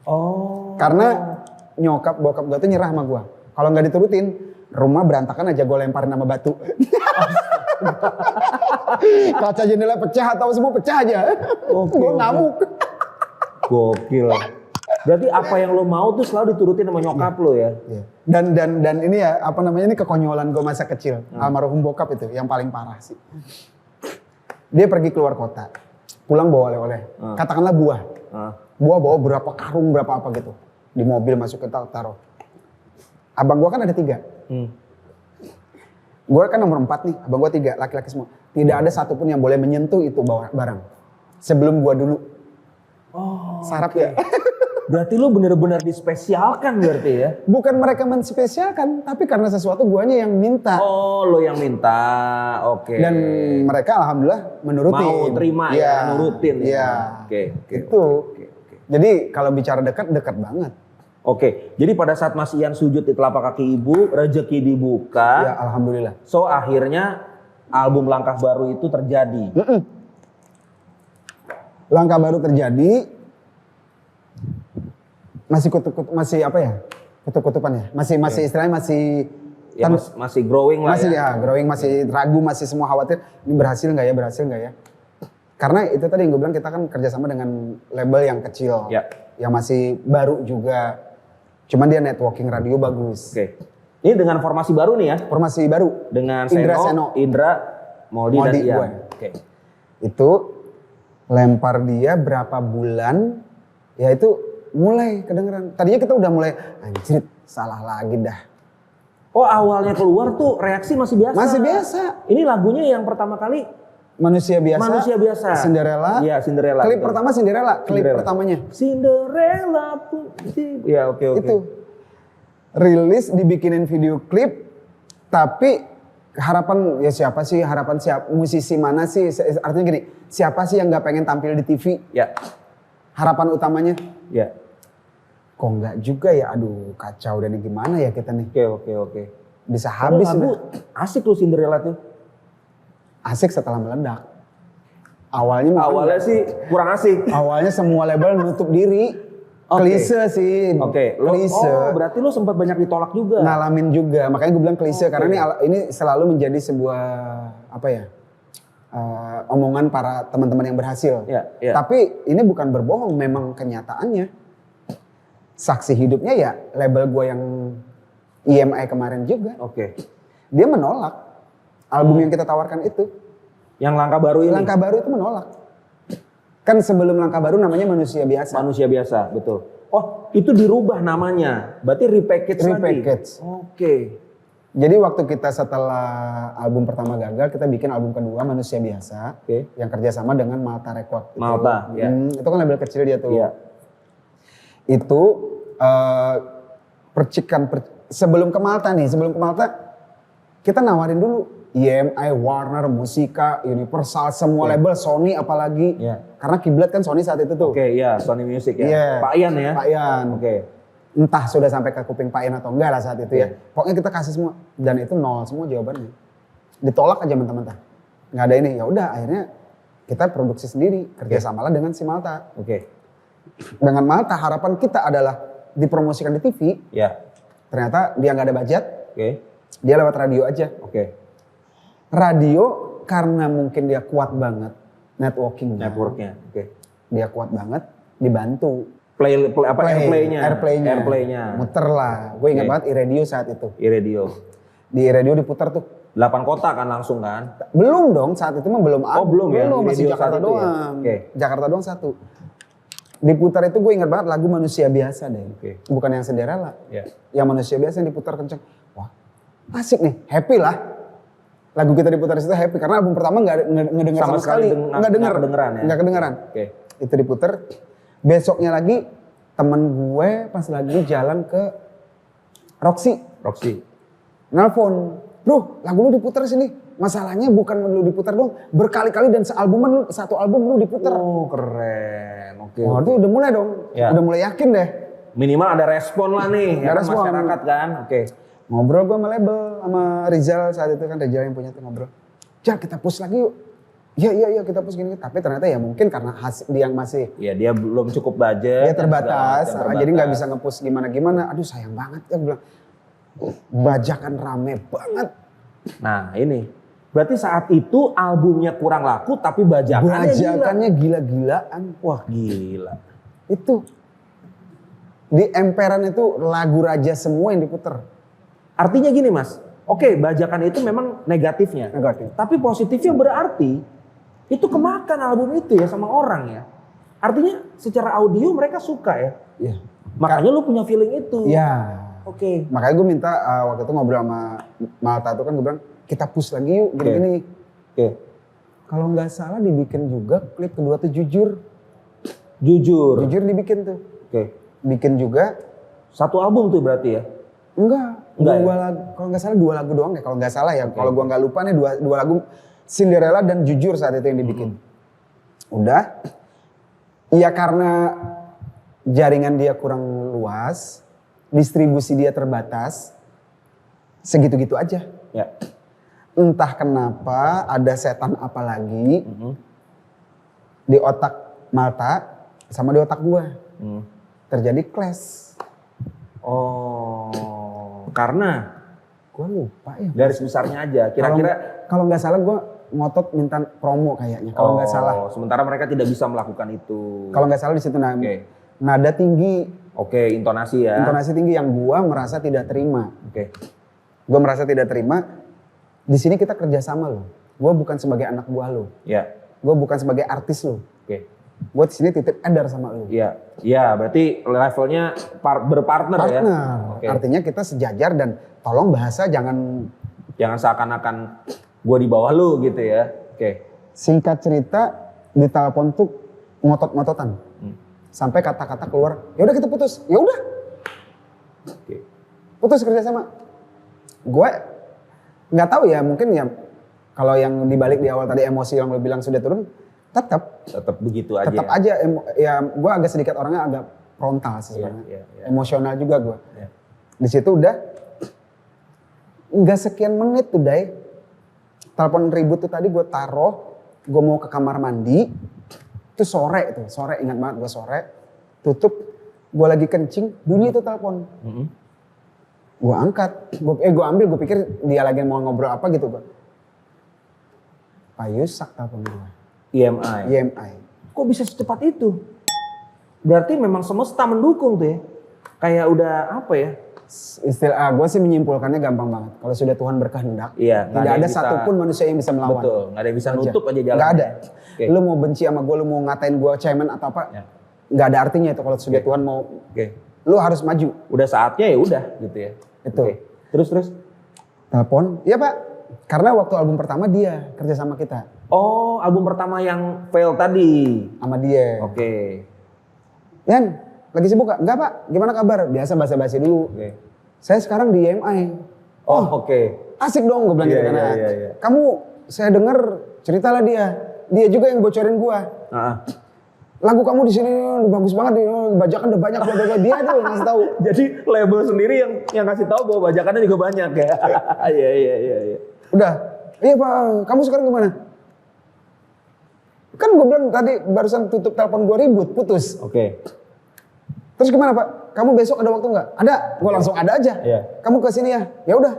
Oh. Karena nyokap bokap gue tuh nyerah sama gue. Kalau nggak diturutin, rumah berantakan aja gue lemparin sama batu. Kaca jendela pecah atau semua pecah aja. Gue ngamuk. Gokil. Berarti apa yang lo mau tuh selalu diturutin sama nyokap lo ya? Dan ini ya apa namanya ini kekonyolan gue masa kecil. Almarhum bokap itu yang paling parah sih. Dia pergi keluar kota, pulang bawa oleh-oleh. Katakanlah buah. Buah bawa berapa karung, berapa apa gitu. Di mobil masuk ke taruh. Abang gua kan ada 3. Gua kan nomor 4 nih, abang gua 3, laki-laki semua. Tidak ada satupun yang boleh menyentuh itu barang. Sebelum gua dulu. Oh. Sarap ya. Berarti lu bener-bener dispesialkan berarti ya? Bukan mereka menspesialkan, tapi karena sesuatu guanya yang minta. Oh, lo yang minta, oke. Dan mereka alhamdulillah menurutin. Mau terima ya, nurutin ya. Oke. Itu. Jadi kalau bicara dekat banget. Oke, jadi pada saat Mas Ian sujud di telapak kaki ibu, rezeki dibuka. Ya alhamdulillah. So akhirnya album Langkah Baru itu terjadi. Langkah Baru terjadi. Masih apa ya? Kutup-kutupan ya. Masih istilahnya masih Ya, masih growing lah masih ya. Growing, masih ragu, masih semua khawatir. Ini berhasil nggak ya? Karena itu tadi yang gue bilang kita kan kerjasama dengan label yang kecil. Ya. Yang masih baru juga. Cuman dia networking radio bagus. Oke. Ini dengan formasi baru nih ya? Formasi baru. Dengan Seno, Indra, Moldy dan Ian. gue. Oke. Itu lempar dia berapa bulan, ya itu mulai kedengeran. Tadinya kita udah mulai, anjir salah lagi dah. Oh awalnya keluar tuh reaksi masih biasa? Masih biasa. Ini lagunya yang pertama kali Manusia Biasa. Cinderella. Iya, Cinderella. Klip betul. pertama Cinderella, klip pertamanya. Cinderella putih. Ya oke. Itu. Rilis dibikinin video klip, tapi harapan musisi mana sih, artinya gini, siapa sih yang gak pengen tampil di TV? Ya. Harapan utamanya. Ya. Kok enggak juga ya, aduh kacau dan gimana ya kita nih. Oke. Bisa habis. Lagu asik lu Cinderella tuh. Asik setelah meledak. Awalnya sih kurang asik. Awalnya semua label nutup diri. Klise sih. Oke. Klise. Oh berarti lu sempat banyak ditolak juga. Ngalamin juga, makanya gue bilang klise karena ini selalu menjadi sebuah omongan para teman-teman yang berhasil. Ya. Tapi ini bukan berbohong, memang kenyataannya. Saksi hidupnya ya label gue yang EMI kemarin juga. Oke. Dia menolak album yang kita tawarkan itu. Yang Langkah Baru ini? Langkah Baru itu menolak. Kan sebelum Langkah Baru namanya Manusia Biasa. Manusia Biasa, betul. Oh itu dirubah namanya, berarti repackage lagi? Oke. Jadi waktu kita setelah album pertama gagal, kita bikin album kedua Manusia Biasa. Yang kerjasama dengan Malta Record. Malta, ya. Itu kan label kecil dia tuh. Iya. Itu sebelum ke Malta kita nawarin dulu EMI, Warner, Musika, Universal, semua label, Sony apalagi. Karena kiblat kan Sony saat itu tuh. Sony Music ya. Pak Ian ya? Pak Ian. Entah sudah sampai ke kuping Pak Ian atau enggak lah saat itu ya. Pokoknya kita kasih semua dan itu nol semua jawabannya. Ditolak aja mentah-mentah. Nggak ada ini. Ya udah akhirnya kita produksi sendiri, kerjasamalah dengan si Malta. Dengan Malta harapan kita adalah dipromosikan di TV. Ternyata dia nggak ada budget. Dia lewat radio aja. Radio karena mungkin dia kuat banget networkingnya. Dia kuat banget, dibantu. Airplay-nya. Muter lah. Gue ingat banget iRadio saat itu. Di iRadio diputar tuh. 8 kota kan langsung kan? Belum dong, saat itu mah belum ada. Belum ya? Masih Jakarta doang. Jakarta doang satu. Diputar itu gue ingat banget lagu Manusia Biasa deh. Bukan yang Cinderella. Yang Manusia Biasa yang diputar kenceng. Wah asik nih, happy lah. Lagu kita diputar di situ happy karena album pertama nggak ngedenger sama sekali, nggak kedengeran ya. Nggak kedengeran. Oke. Itu diputer. Besoknya lagi temen gue pas lagi jalan ke Roxy. Nelpon, bro, lagu lu diputar sini. Masalahnya bukan lu diputar dong, berkali-kali dan satu album lu diputar. Oh keren, oke. Waduh udah mulai dong, udah mulai yakin deh. Minimal ada respon lah nih, ya respon. Masyarakat kan, oke. Ngobrol gue sama label, sama Rizal saat itu kan Rizal yang punya tuh ngobrol. Jal kita push lagi yuk. Iya kita push gini. Tapi ternyata ya mungkin karena hasil dia yang masih. Ya dia belum cukup budget. Dia terbatas. Jadi nggak bisa nge-push gimana-gimana. Aduh sayang banget ya gue bilang. Bajakan rame banget. Nah ini. Berarti saat itu albumnya kurang laku tapi bajakannya gila-gilaan. Wah gila. Itu. Di emperan itu lagu raja semua yang diputer. Artinya gini mas, oke bajakan itu memang negatifnya. Negatif. Tapi positifnya berarti itu kemakan album itu ya sama orang ya. Artinya secara audio mereka suka ya. Iya. Makanya lu punya feeling itu. Iya. Oke. Makanya gue minta waktu itu ngobrol sama Malta tuh kan gue bilang kita push lagi yuk gini-gini. Oke. Kalau nggak salah dibikin juga klip kedua tuh jujur. Jujur Dibikin tuh. Oke. Bikin juga. Satu album tuh berarti ya? Enggak ya? lagu, kalau nggak salah 2 lagu doang deh kalau nggak salah ya. Kalau gua nggak lupa nih dua lagu Cinderella dan Jujur saat itu yang dibikin. Udah. Iya karena jaringan dia kurang luas, distribusi dia terbatas, segitu-gitu aja. Ya. Entah kenapa ada setan apa lagi di otak Malta sama di otak gua. Terjadi clash. Oh, karena gue lupa ya. garis besarnya aja. Kira-kira kalau nggak salah gue ngotot minta promo kayaknya. Kalau nggak salah. Sementara mereka tidak bisa melakukan itu. Kalau nggak salah di situ nada tinggi. Oke, intonasi ya. Intonasi tinggi yang gue merasa tidak terima. Oke. Gue merasa tidak terima. Di sini kita kerjasama loh. Gue bukan sebagai anak buah lo. Ya. Gue bukan sebagai artis lo. Oke. Gue di sini titip edar sama lo. Iya. Ya, berarti levelnya berpartner ya. Oke. Artinya kita sejajar dan tolong bahasa jangan seakan-akan gue di bawah lu gitu ya. Oke. Singkat cerita di telepon tuh ngotot-ngototan. Sampai kata-kata keluar, ya udah kita putus. Ya udah. Oke. Putus kerjasama. Gue nggak tahu ya, mungkin ya kalau yang dibalik di awal tadi emosi yang lo bilang sudah turun, tetap begitu aja. Tetap aja ya gue agak sedikit orangnya agak frontal sih sebenarnya. Emosional juga gue. Di situ udah nggak sekian menit tuh Day. Telepon ribut tuh tadi gue taruh, gue mau ke kamar mandi. Itu sore ingat banget gue sore. Tutup, gue lagi kencing, bunyi itu telepon. Gue angkat, gue ambil, gue pikir dia lagi mau ngobrol apa gitu. Pak Yusak telepon gue. EMI. Kok bisa secepat itu? Berarti memang semesta mendukung tuh ya. Kayak udah apa ya? Istilah gue sih menyimpulkannya gampang banget. Kalau sudah Tuhan berkehendak, tidak ada satupun manusia yang bisa melawan. Betul, gak ada yang bisa nutup aja jalan. Gak ada. Okay. Lu mau benci sama gue, lu mau ngatain gue cemen atau apa, gak ada artinya itu kalau sudah Tuhan mau. Lu harus maju. Udah saatnya ya udah gitu ya. Itu. Terus? Telepon? Iya Pak. Karena waktu album pertama dia kerja sama kita. Oh, album pertama yang fail tadi. Sama dia. Oke. Yan, lagi sibuk gak? Enggak Pak, gimana kabar? Biasa basa-basi dulu. Saya sekarang di EMI. Oke. Asik dong gue bilang gitu kan. Iya. Kamu, saya dengar ceritalah dia. Dia juga yang bocorin gua. Lagu kamu di sini bagus banget, bajakan udah banyak, dia tuh yang ngasih tahu. Jadi label sendiri yang ngasih tahu bahwa bajakannya juga banyak ya. Iya. Udah, iya Pak, kamu sekarang gimana? Kan gue bilang tadi barusan tutup telepon gue ribut, putus. Oke. Terus gimana Pak? Kamu besok ada waktu nggak? Ada, gue langsung ada aja. Kamu ke sini ya? Ya udah,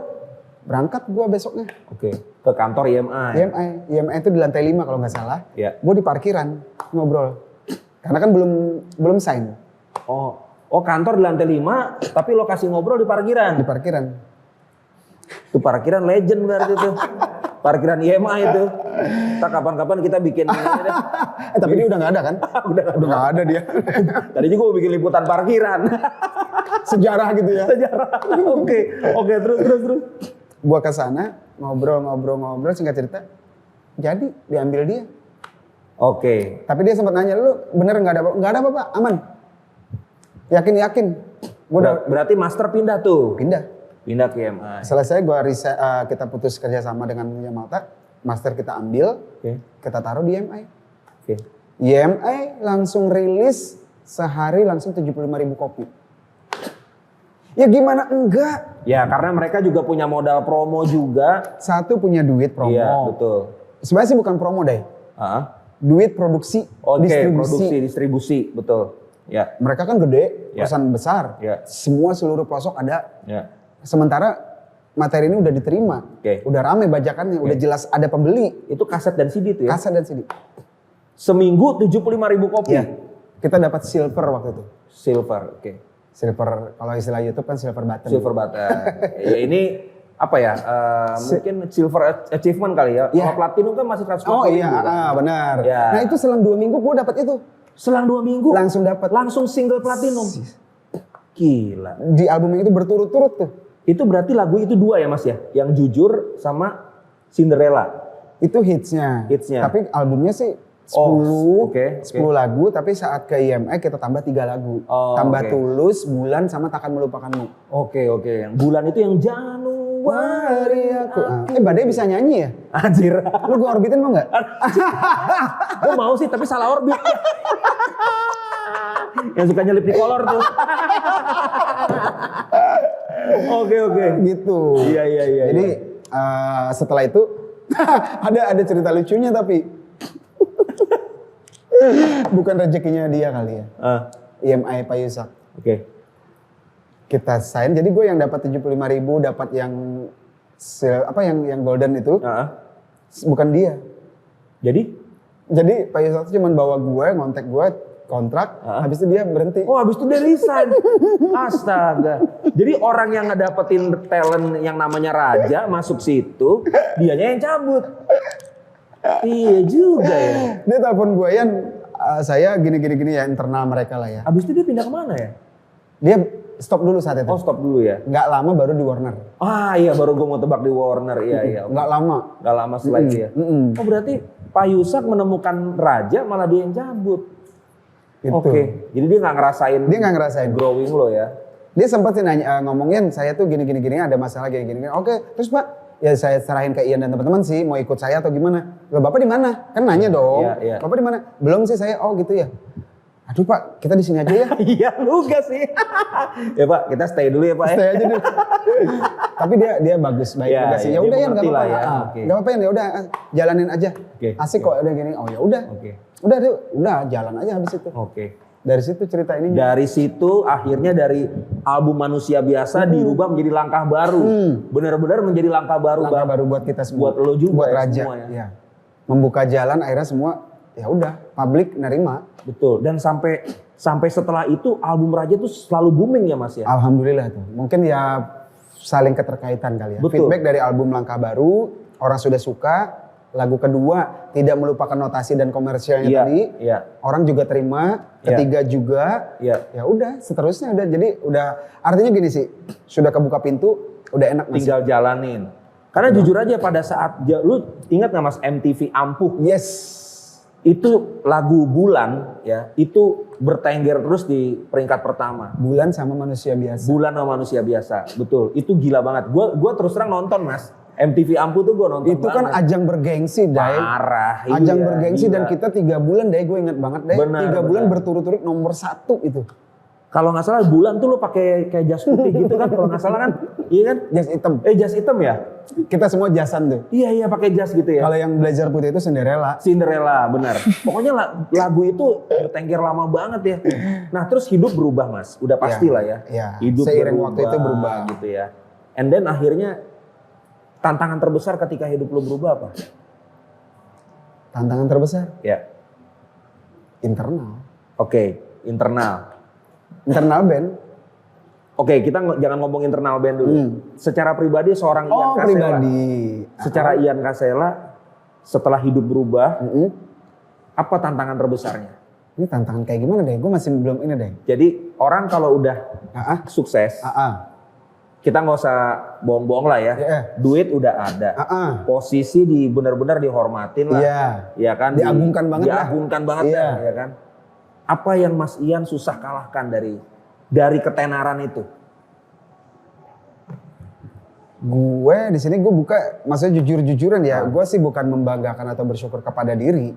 berangkat gue besoknya. Oke. Ke kantor IMI. IMI itu di lantai 5 kalau nggak salah. Gue di parkiran ngobrol. Karena kan belum sign. Oh kantor di lantai 5, tapi lokasi ngobrol di parkiran. Di parkiran. Itu parkiran legend berarti tuh. Parkiran IMI itu. Tak kapan-kapan kita bikin ini deh. Tapi dia udah nggak ada kan? Udah nggak ada dia. Tadi juga gue bikin liputan parkiran. Sejarah gitu ya. Sejarah. Oke, terus. Gua ke sana ngobrol singkat cerita. Jadi diambil dia. Oke. Tapi dia sempat nanya, lu bener nggak ada apa Pak, aman. Yakin. Gua udah Berarti master pindah tuh. Pindah ke EMI. Selesai kita putus kerjasama dengan Yamaha, master kita ambil, kita taruh di EMI. EMI langsung rilis sehari langsung 75.000 kopi. Ya gimana enggak? Ya karena mereka juga punya modal promo juga. Satu punya duit promo. Iya betul. Sebenarnya sih bukan promo deh. Duit produksi, distribusi, betul. Ya. Mereka kan gede, perusahaan besar. Ya. Semua seluruh pelosok ada. Ya. Sementara materi ini udah diterima. Udah rame bajakannya, udah jelas ada pembeli. Itu kaset dan CD tuh ya? Kaset dan CD. Seminggu 75.000 kopi? Ya. Kita dapat silver waktu itu. Silver, Silver, kalau istilah YouTube kan silver button. Silver button. Ya, ini apa ya? Mungkin silver achievement kali ya. Kalau platinum kan masih 150.000. Oh iya, benar. Ya. Nah itu selang 2 minggu gue dapat itu. Selang 2 minggu? Langsung dapat. Langsung single platinum. Gila. Di album itu berturut-turut tuh. Itu berarti lagu itu 2 ya Mas ya? Yang Jujur sama Cinderella. Itu hitsnya. Tapi albumnya sih 10 lagu, tapi saat ke IMI kita tambah 3 lagu. Tambah Tulus, Bulan, sama Takkan Melupakanmu. Oke. Yang Bulan itu yang Januari aku. Badai bisa nyanyi ya? Anjir. Lu gue orbitin mau gak? Gue mau sih, tapi salah orbit. Yang suka nyelip di kolor tuh. Oke. Gitu. Iya. Jadi setelah itu ada cerita lucunya tapi bukan rezekinya dia kali ya. IMI Pak Yusak. Kita sign, jadi gue yang dapat 75.000, dapat yang yang golden itu. Bukan dia. Jadi Pak Yusak tuh cuma bawa gue, ngontek gue, kontrak, habis itu dia berhenti. Oh, habis itu dia resign. Astaga. Jadi orang yang ngedapetin talent yang namanya Raja masuk situ, dianya yang cabut. Iya juga ya. Dia telepon gue, Yan, saya gini ya, internal mereka lah ya. Habis itu dia pindah kemana ya? Dia stop dulu saat itu. Oh, stop dulu ya? Nggak lama baru di Warner. Iya, baru gue mau tebak di Warner. Iya. Nggak lama setelah itu ya? Oh, berarti Pak Yusak menemukan Raja, malah dia yang cabut. Oke. Jadi dia nggak ngerasain growing lo ya? Dia sempat sih nanya, ngomongin saya tuh gini, ada masalah gini. Oke, terus Pak, ya saya serahin ke Ian dan teman-teman sih, mau ikut saya atau gimana? Loh Bapak di mana? Kan nanya dong. Iya. Bapak di mana? Belum sih saya. Oh gitu ya. Aduh Pak, kita di sini aja ya. Iya juga sih. Ya Pak, kita stay dulu ya Pak. Stay aja dulu. Tapi dia baik juga sih. Ya udah ya, nggak apa-apa. Nggak apa-apa ya, udah jalanin aja. Asik kok udah gini. Oh ya udah. Udah jalan aja habis itu. Dari situ cerita ini. Dari situ akhirnya dari album Manusia Biasa dirubah menjadi langkah baru. Benar-benar menjadi langkah baru. Langkah baru buat kita semua. Buat lo juga. Buat Raja. Semua ya. Ya. Membuka jalan akhirnya semua ya udah publik nerima. Betul. Dan sampai setelah itu album Raja tuh selalu booming ya Mas ya. Alhamdulillah tuh. Mungkin ya saling keterkaitan kali ya. Betul. Feedback dari album Langkah Baru, orang sudah suka. Lagu kedua tidak melupakan notasi dan komersialnya tadi. Orang juga terima. Ketiga juga. Ya udah, seterusnya udah. Jadi udah artinya gini sih, sudah kebuka pintu, udah enak masuk. Tinggal jalanin. Karena jujur aja pada saat lu ingat nggak Mas MTV Ampuh? Yes. Itu lagu Bulan ya, itu bertengger terus di peringkat pertama. Bulan sama Manusia Biasa. Bulan sama Manusia Biasa, betul. Itu gila banget. Gua terus terang nonton Mas. MTV Ampuh tuh gue nonton itu kan banget. Ajang bergengsi, Day. Parah. Ajang bergengsi gila. Dan kita 3 bulan, Day, gue inget banget, Day. 3 bulan berturut-turut nomor 1 itu. Kalau nggak salah Bulan tuh lo pakai kayak jas putih gitu kan, kalau nggak salah kan, iya kan? Jas hitam. Jas hitam ya? Kita semua jasan tuh. Iya pakai jas gitu ya. Kalau yang blazer putih itu Cinderella. Benar. Pokoknya lagu itu bertengger lama banget ya. Nah terus hidup berubah Mas, udah pasti lah ya. Hidup seiring waktu itu berubah gitu ya. And then akhirnya tantangan terbesar ketika hidup lo berubah apa? Tantangan terbesar? Ya. Internal. Oke, internal. Internal band. Oke, kita jangan ngomong internal band dulu. Secara pribadi seorang Ian Kasela. Pribadi. Secara Ian Kasela setelah hidup berubah, apa tantangan terbesarnya? Ini tantangan kayak gimana deh? Gue masih belum ini deh. Jadi orang kalau udah sukses, kita nggak usah bohong-bohong lah ya. Duit udah ada. Posisi benar-benar dihormatin lah. Ya kan? Diagungkan banget lah. Diagungkan banget ya kan? Apa yang Mas Ian susah kalahkan dari ketenaran itu? Gue di sini gue buka, maksudnya jujur-jujuran ya. Gue sih bukan membanggakan atau bersyukur kepada diri.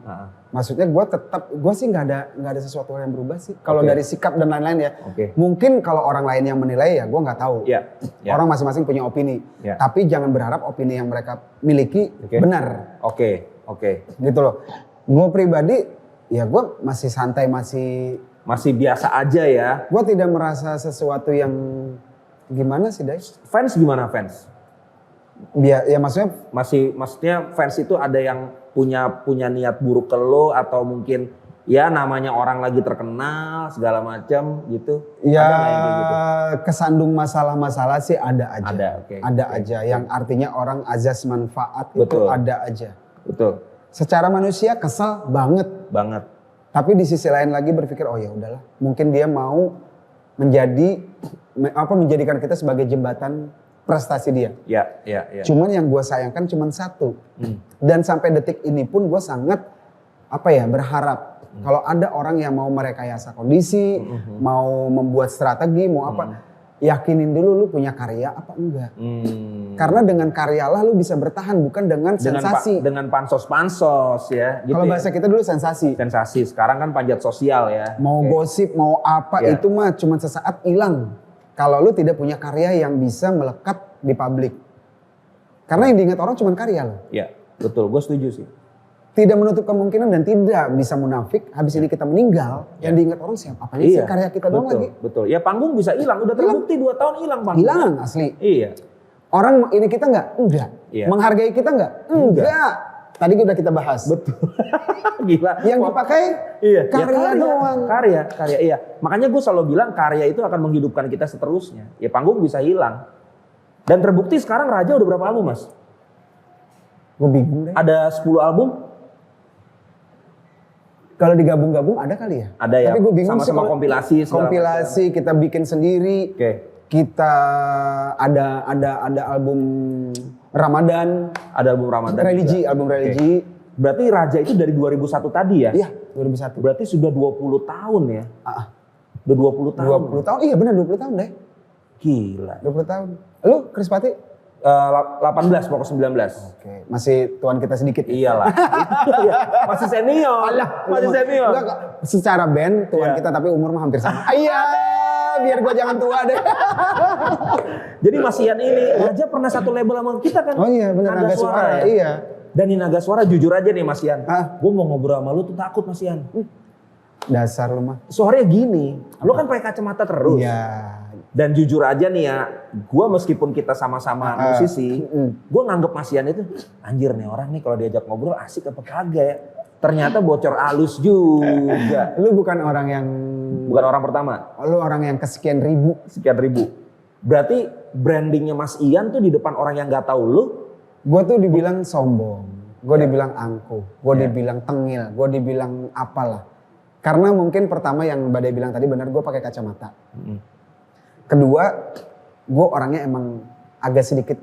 Maksudnya gue sih nggak ada sesuatu yang berubah sih. Kalau dari sikap dan lain-lain ya. Mungkin kalau orang lain yang menilai ya gue nggak tahu. Orang masing-masing punya opini. Tapi jangan berharap opini yang mereka miliki benar. Oke. Gitu loh. Gue pribadi ya gue masih santai, masih biasa aja ya. Gue tidak merasa sesuatu yang gimana sih, Dai? Fans gimana fans? Ya Maksudnya fans itu ada yang punya niat buruk ke lo atau mungkin ya namanya orang lagi terkenal segala macam gitu. Ya ada yang kayak gitu? Kesandung masalah-masalah sih ada aja. Ada aja yang artinya orang azas manfaat itu ada aja. Betul. Secara manusia kesel banget. Tapi di sisi lain lagi berpikir oh ya udahlah, mungkin dia mau menjadikan kita sebagai jembatan prestasi dia. Ya. Cuman yang gue sayangkan cuman satu. Dan sampai detik ini pun gue sangat berharap kalau ada orang yang mau merekayasa kondisi, mau membuat strategi, mau apa, yakinin dulu lu punya karya apa enggak. Karena dengan karyalah lu bisa bertahan, bukan dengan sensasi. Dengan pansos-pansos ya. Gitu kalau bahasa kita dulu sensasi. Sekarang kan panjat sosial ya. Mau gosip, mau apa itu mah cuma sesaat hilang. Kalau lu tidak punya karya yang bisa melekat di publik. Karena yang diingat orang cuma karya lo. Iya, betul. Gue setuju sih. Tidak menutup kemungkinan dan tidak bisa munafik. Habis ini kita meninggal, yang diingat orang siapa? Apanya sih karya kita doang lagi? Betul. Ya panggung bisa hilang. Udah terbukti 2 tahun hilang panggung. Hilang asli. Iya. Orang ini kita enggak? Enggak. Menghargai kita enggak? Enggak. Tadi udah kita bahas. Betul. Gila. Yang dipakai karya doang. Karya, iya. Makanya gue selalu bilang karya itu akan menghidupkan kita seterusnya. Ya panggung bisa hilang. Dan terbukti sekarang Raja udah berapa album, Mas? Gue bingung deh. Ada 10 album? Kalau digabung-gabung ada kali ya? Ada ya. Tapi gue bingung sama-sama kompilasi. Kompilasi kita bikin sendiri. Kita ada album Ramadan. Ada album Ramadan. Album religi. Berarti Raja itu dari 2001 tadi ya? Iya, 2001. Berarti sudah 20 tahun ya? Udah 20 tahun. 20 tahun, iya benar 20 tahun deh. Gila. 20 tahun. Lu Chris Pati? 18 pokok 19. Oke, masih tuan kita sedikit. Iyalah. Masih senior. Masih senior. Enggak, secara band tuan kita tapi umur mah hampir sama. Iya, biar gua jangan tua deh. Jadi Mas Ian ini Raja pernah satu label sama kita kan? Oh iya, benar Naga Suara. Ya? Iya. Dan di Naga Suara jujur aja nih Mas Ian. Gue mau ngobrol sama lu tuh takut Mas Ian. Dasar lu mah. Suaranya gini. Lu kan pakai kacamata terus. Iya. Dan jujur aja nih ya, gue meskipun kita sama-sama musisi, gue nganggep Mas Ian itu, anjir nih orang nih kalau diajak ngobrol asik apa kagak ya. Ternyata bocor halus juga. Lu bukan orang yang... Bukan orang pertama? Lu orang yang kesekian ribu. Sekian ribu. Berarti brandingnya Mas Ian tuh di depan orang yang gak tahu lu? Gue tuh dibilang sombong, gue dibilang angkuh, gue dibilang tengil, gue dibilang apalah. Karena mungkin pertama yang Badai bilang tadi benar, gue pakai kacamata. Kedua, gue orangnya emang agak sedikit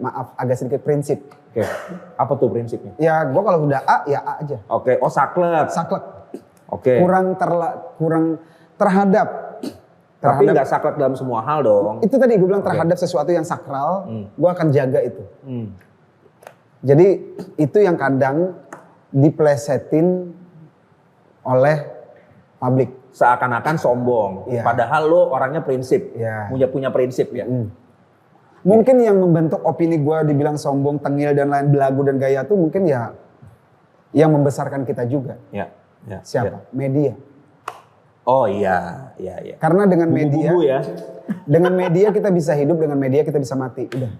prinsip. Oke. Apa tuh prinsipnya? Ya gue kalau udah A ya A aja. Oke. Oh saklek. Oke. Kurang terhadap. Tapi nggak saklek dalam semua hal dong. Itu tadi gue bilang terhadap sesuatu yang sakral, gue akan jaga itu. Jadi itu yang kadang diplesetin oleh publik. Seakan-akan sombong, padahal lo orangnya prinsip, punya prinsip ya. Mungkin yang membentuk opini gue dibilang sombong, tengil dan lain belagu dan gaya tuh mungkin ya yang membesarkan kita juga. Siapa? Media. Oh iya. Karena dengan media, ya. dengan media kita bisa hidup, dengan media kita bisa mati. Udah.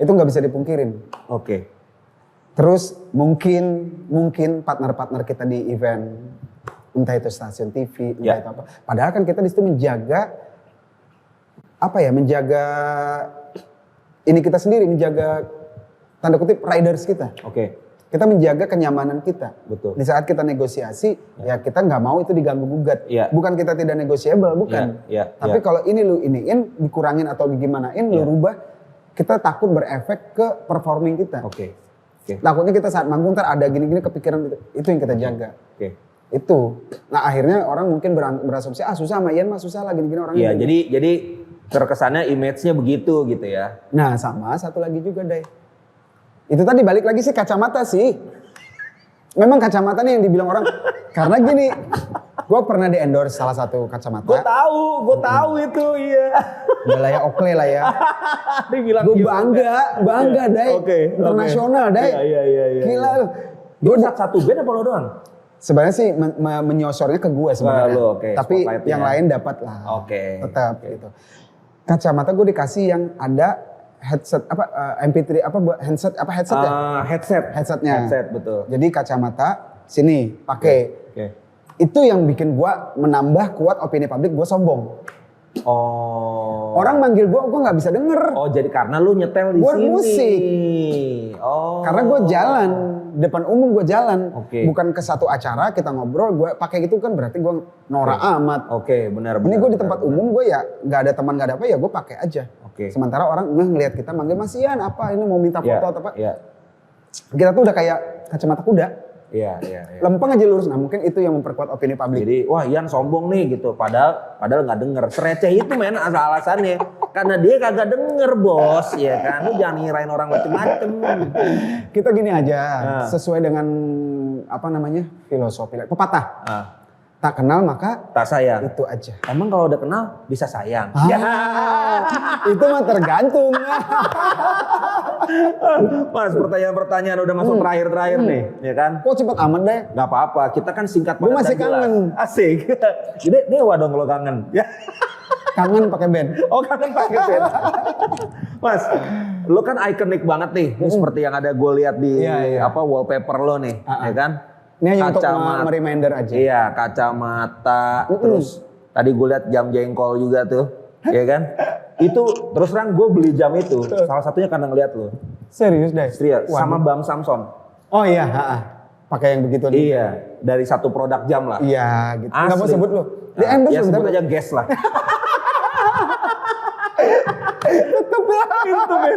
Itu nggak bisa dipungkirin. Terus mungkin partner-partner kita di event, entah itu stasiun TV, entah itu apa. Padahal kan kita di situ menjaga ini kita sendiri, menjaga tanda kutip riders kita. Kita menjaga kenyamanan kita. Betul. Di saat kita negosiasi, ya kita nggak mau itu diganggu gugat. Bukan kita tidak negosiable, bukan. Tapi kalau ini lu iniin, dikurangin atau digimanain, lu rubah, kita takut berefek ke performing kita. Oke. Takutnya kita saat manggung ntar ada gini-gini kepikiran gitu. Itu yang kita jaga. Oke. Itu. Nah akhirnya orang mungkin berasumsi susah sama Ian mah susah lah gini-gini orang. Iya, gitu. jadi terkesannya image-nya begitu gitu ya. Nah sama satu lagi juga Day. Itu tadi balik lagi sih kacamata sih. Memang kacamata nih yang dibilang orang. Karena gini, gue pernah di endorse salah satu kacamata. Gue tahu itu, iya. Udah lah ya Oakley lah ya. Dibilang Gue gitu. bangga Day. Oke. Internasional Day. Iya. Gila lu. Gue satu band apa lo doang? Sebenarnya sih menyosornya ke gue sebenarnya. Lu, oke, Tapi spotlightnya. yang lain dapat lah. Oke. Tetap gitu. Kacamata gue dikasih yang ada headset MP3 buat headset ya? Headsetnya. Headset, betul. Jadi kacamata sini pakai. Oke. Itu yang bikin gue menambah kuat opini publik gue sombong. Oh. Orang manggil gue nggak bisa denger. Oh, jadi karena lu nyetel di Buat sini. musik. Oh. Karena gue jalan, depan umum gue jalan. Oke. Bukan ke satu acara kita ngobrol, gue pakai gitu kan berarti gue norak amat. Oke, benar. Ini gue di tempat umum gue ya nggak ada teman nggak ada apa ya gue pakai aja. Oke. Sementara orang ngelihat kita manggil Mas Ian apa ini mau minta foto atau apa. Iya. Kita tuh udah kayak kacamata kuda. Iya. Lempeng aja lurus. Nah mungkin itu yang memperkuat opini publik. Jadi wah Ian sombong nih gitu. Padahal nggak denger. Sereceh itu men alasannya. Karena dia kagak denger bos, ya kan. Lu jangan ngirain orang macem-macem. Kita gini aja, Nah. sesuai dengan apa namanya filosofi, pepatah. Ah, Tak kenal maka tak sayang. itu aja. Emang kalau udah kenal bisa sayang. Ya, itu mah tergantung. Mas, pertanyaan-pertanyaan udah masuk terakhir-terakhir nih, ya kan? Kok cepet amat deh? Gak apa-apa, kita kan singkat Gua padat masih dan jelas. kangen. Asik. Jadi dewa dong kalau kangen. Ya. Kangen pakai band. Oh kangen pakai band. Mas, lo kan ikonik banget nih. Ini seperti yang ada gue lihat di Iya. apa wallpaper lo nih, ya kan? Ini hanya untuk mereminder aja. Iya, kacamata. Terus tadi gue lihat jam jengkol juga tuh, ya kan? Itu terus terang gue beli jam itu. Salah satunya karena ngeliat lo. Serius deh. Serius, sama Bam Samson. Oh iya, pakai yang begitu nih. Iya, dari satu produk jam lah. Iya, gitu. Asli. Gak mau sebut lu. Di Nah, endorse ya bentar. sebut aja guest lah.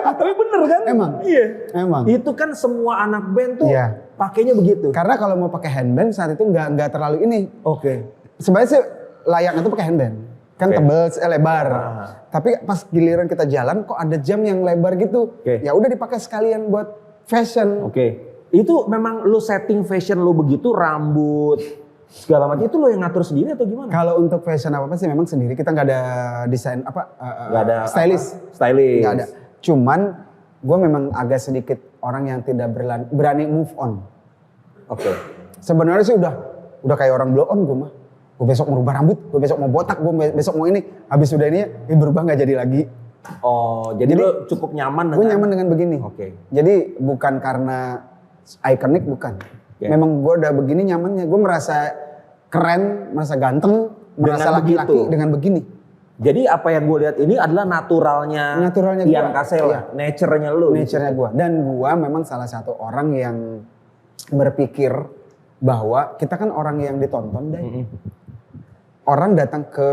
Tapi bener kan? Emang? Iya. Emang. Itu kan semua anak band tuh Iya. pakainya begitu. Karena kalau mau pakai handband saat itu nggak terlalu ini. Oke. Sebenarnya sih layaknya tuh pakai handband. Kan Oke. tebel, lebar. Ah. Tapi pas giliran kita jalan kok ada jam yang lebar gitu. Oke. Ya udah dipakai sekalian buat fashion. Oke. Itu memang lu setting fashion lu begitu, rambut segala macam itu lu yang ngatur sendiri atau gimana? Kalau untuk fashion apa sih memang sendiri, kita nggak ada desain Nggak ada stylist. Stylist. Nggak ada. Cuman gue memang agak sedikit orang yang tidak berani move on. Oke. Sebenarnya sih udah kayak orang blow on gue mah. Gue besok mau rubah rambut, gue besok mau botak, gue besok mau ini. Habis udah ini berubah nggak jadi lagi. Oh, jadi lu cukup nyaman dengan Gue nyaman dengan begini. Oke. Jadi bukan karena ikonik, bukan. Ya. Memang gue udah begini nyamannya. Gue merasa keren, merasa ganteng, merasa Dengan laki-laki begitu. dengan begini. Jadi apa yang gue lihat ini adalah naturalnya Ian gua. Kasela, Iya. nature-nya lu. Nature-nya gue. Dan gue memang salah satu orang yang berpikir bahwa kita kan orang yang ditonton deh. Orang datang ke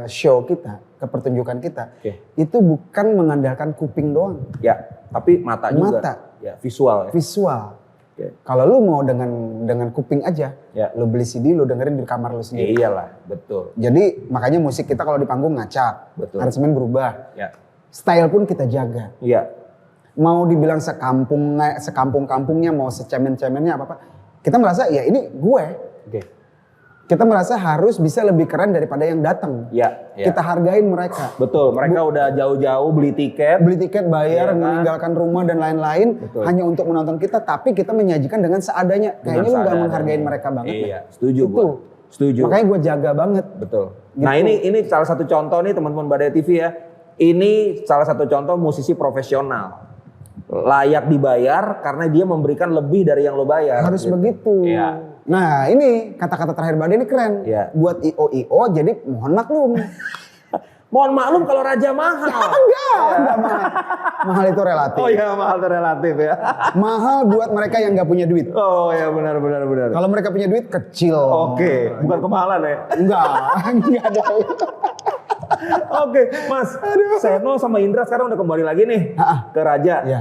show kita, ke pertunjukan kita, itu bukan mengandalkan kuping doang. Ya, tapi mata juga. Mata. Ya, visual ya. Visual. Oke. Kalau lu mau dengan kuping aja, Ya. lu beli CD, lu dengerin di kamar lu Ya, sendiri. iyalah, betul. Jadi makanya musik kita kalau di panggung ngacak, Betul. aransemen berubah, Ya. style pun kita jaga. Iya. Mau dibilang sekampung-kampungnya, mau secemen-cemennya apa-apa, kita merasa ya ini gue. Oke. Kita merasa harus bisa lebih keren daripada yang datang. Ya, ya. Kita hargain mereka. Betul, mereka udah jauh-jauh beli tiket. Beli tiket, bayar, Iya kan? meninggalkan rumah dan lain-lain Betul. hanya untuk menonton kita, tapi kita menyajikan dengan seadanya. Kayaknya lu gak seadanya. menghargain mereka banget. Iya, setuju Itu. gua. Setuju. Makanya gue jaga banget. Betul. Gitu. Nah ini salah satu contoh nih teman-teman Badai TV ya. Ini salah satu contoh musisi profesional. Layak dibayar karena dia memberikan lebih dari yang lo bayar. Harus gitu. begitu. Iya. Nah ini kata-kata terakhir Badai ini keren. Iya. Buat IO jadi mohon maklum. Mohon maklum kalau raja mahal. Enggak mahal. Mahal itu relatif. Oh iya mahal itu relatif ya. Mahal buat mereka yang gak punya duit. Oh ya benar. Kalau mereka punya duit kecil. Oke, bukan kemahalan ya. Enggak ada. Oke, Mas. Seno sama Indra sekarang udah kembali lagi nih ke Raja. Iya.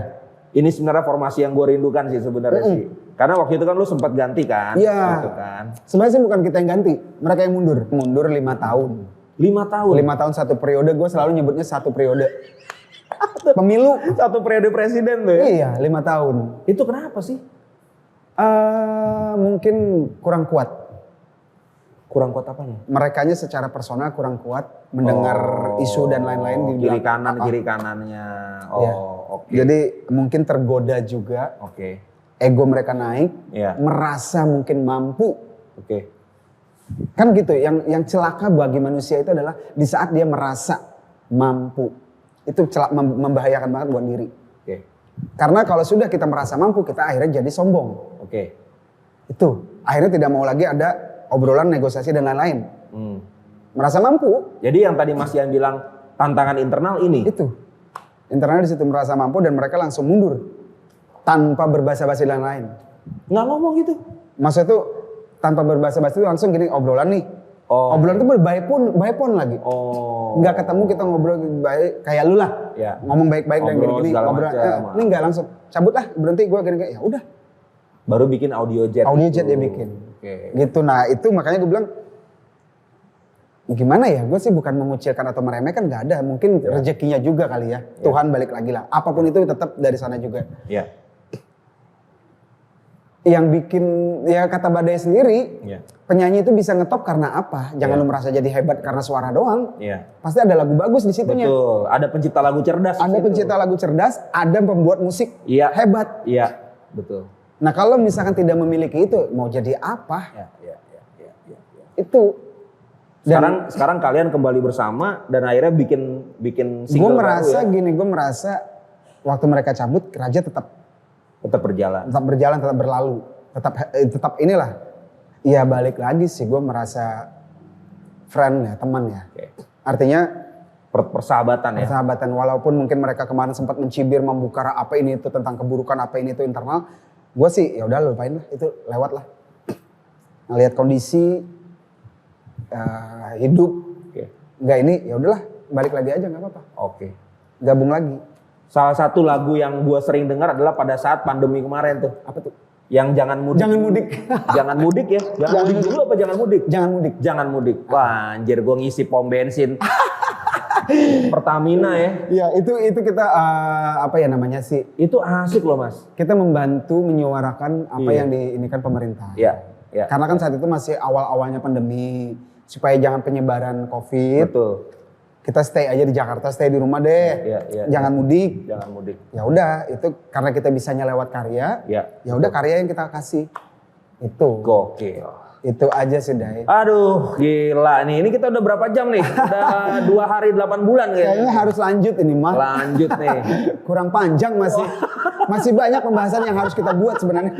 Ini sebenarnya formasi yang gue rindukan sih sebenarnya sih. Karena waktu itu kan lu sempat ganti kan. Iya. Gitu kan. Sebenarnya sih bukan kita yang ganti, mereka yang mundur. Mundur 5 tahun. 5 tahun. 5 tahun satu periode, gue selalu nyebutnya satu periode. Pemilu. Satu periode presiden tuh ya. Iya, 5 tahun. Itu kenapa sih? Mungkin kurang kuat. Kurang kuat apanya? Merekanya secara personal kurang kuat mendengar isu dan lain-lain di kiri belakang. kanan, kiri kanannya. Oh, Iya. oke. Jadi mungkin tergoda juga. Oke. Ego mereka naik, Iya. merasa mungkin mampu. Oke. Kan gitu, yang celaka bagi manusia itu adalah di saat dia merasa mampu. Itu membahayakan banget buat diri. Oke. Karena kalau sudah kita merasa mampu, kita akhirnya jadi sombong. Oke. Itu, akhirnya tidak mau lagi ada obrolan, negosiasi dan lain-lain. Merasa mampu, Jadi yang tadi Mas Ian bilang tantangan internal ini. itu. Internalnya di situ merasa mampu dan mereka langsung mundur. Tanpa berbahasa-basi dan lain-lain. Nggak ngomong gitu. Maksudnya tuh tanpa berbahasa-basi itu langsung gini obrolan nih. Oh. Obrolan itu by phone lagi. Oh. Nggak ketemu kita ngobrol baik kayak lu lah. Ya. Ngomong baik-baik dan Ngobrol gini-gini. segala Ngobrol, macam. ini nggak langsung cabut lah berhenti gue gini-gini. Ya udah. Baru bikin audio jet. Audio gitu. jet dia bikin. Oke. Gitu, nah itu makanya gue bilang gimana ya, gue sih bukan mengucilkan atau meremehkan, nggak ada, mungkin rezekinya juga kali ya, Tuhan balik lagi lah, apapun itu tetap dari sana juga. Ya. Yang bikin, ya kata Badai sendiri, Ya. penyanyi itu bisa ngetop karena apa? Jangan Ya. lu merasa jadi hebat karena suara doang, Iya. pasti ada lagu bagus di situnya. Betul. Ada pencipta lagu cerdas. Ada di situ. pencipta lagu cerdas, ada pembuat musik Iya. hebat. Iya. Betul. Nah kalau misalkan tidak memiliki itu, mau jadi apa? Ya. Ya. Ya. Ya. Ya. Ya. Itu. Sekarang kalian kembali bersama dan akhirnya bikin Gue single merasa baru ya. gini, gue merasa waktu mereka cabut, Raja tetap Tetap berjalan. tetap berlalu, tetap inilah. Ya balik lagi sih, gue merasa friend ya, teman ya. Oke. Artinya Persahabatan ya. persahabatan, walaupun mungkin mereka kemarin sempat mencibir, membuka apa ini itu tentang keburukan, apa ini itu internal. Gue sih ya udah lupain lah, itu lewat lah. Ngelihat kondisi hidup, Oke. nggak ini ya udahlah, balik lagi aja nggak apa-apa. Oke. Gabung lagi. Salah satu lagu yang gua sering dengar adalah pada saat pandemi kemarin tuh. Apa tuh? Yang jangan mudik. Jangan mudik. Jangan mudik ya. Jangan mudik dulu apa jangan mudik? Jangan mudik. Jangan mudik. Wah, anjir gua ngisi pom bensin. Pertamina ya. Iya, itu kita apa ya namanya sih? Itu asik loh, Mas. Kita membantu menyuarakan apa Iya. yang diinikan pemerintah. Iya, iya. Karena kan saat itu masih awal-awalnya pandemi, supaya jangan penyebaran COVID. Betul. Kita stay aja di Jakarta, stay di rumah deh. Iya, iya, Jangan mudik. Jangan mudik. Ya udah, itu karena kita bisanya lewat karya. Iya. Ya udah karya yang kita kasih. Itu. Gokil. Itu aja sih, Dai. Aduh, gila nih. Ini kita udah berapa jam nih? Udah 2 hari 8 bulan Kayaknya kayaknya. harus lanjut ini mah. Lanjut nih. Kurang panjang masih. Masih banyak pembahasan yang harus kita buat sebenarnya.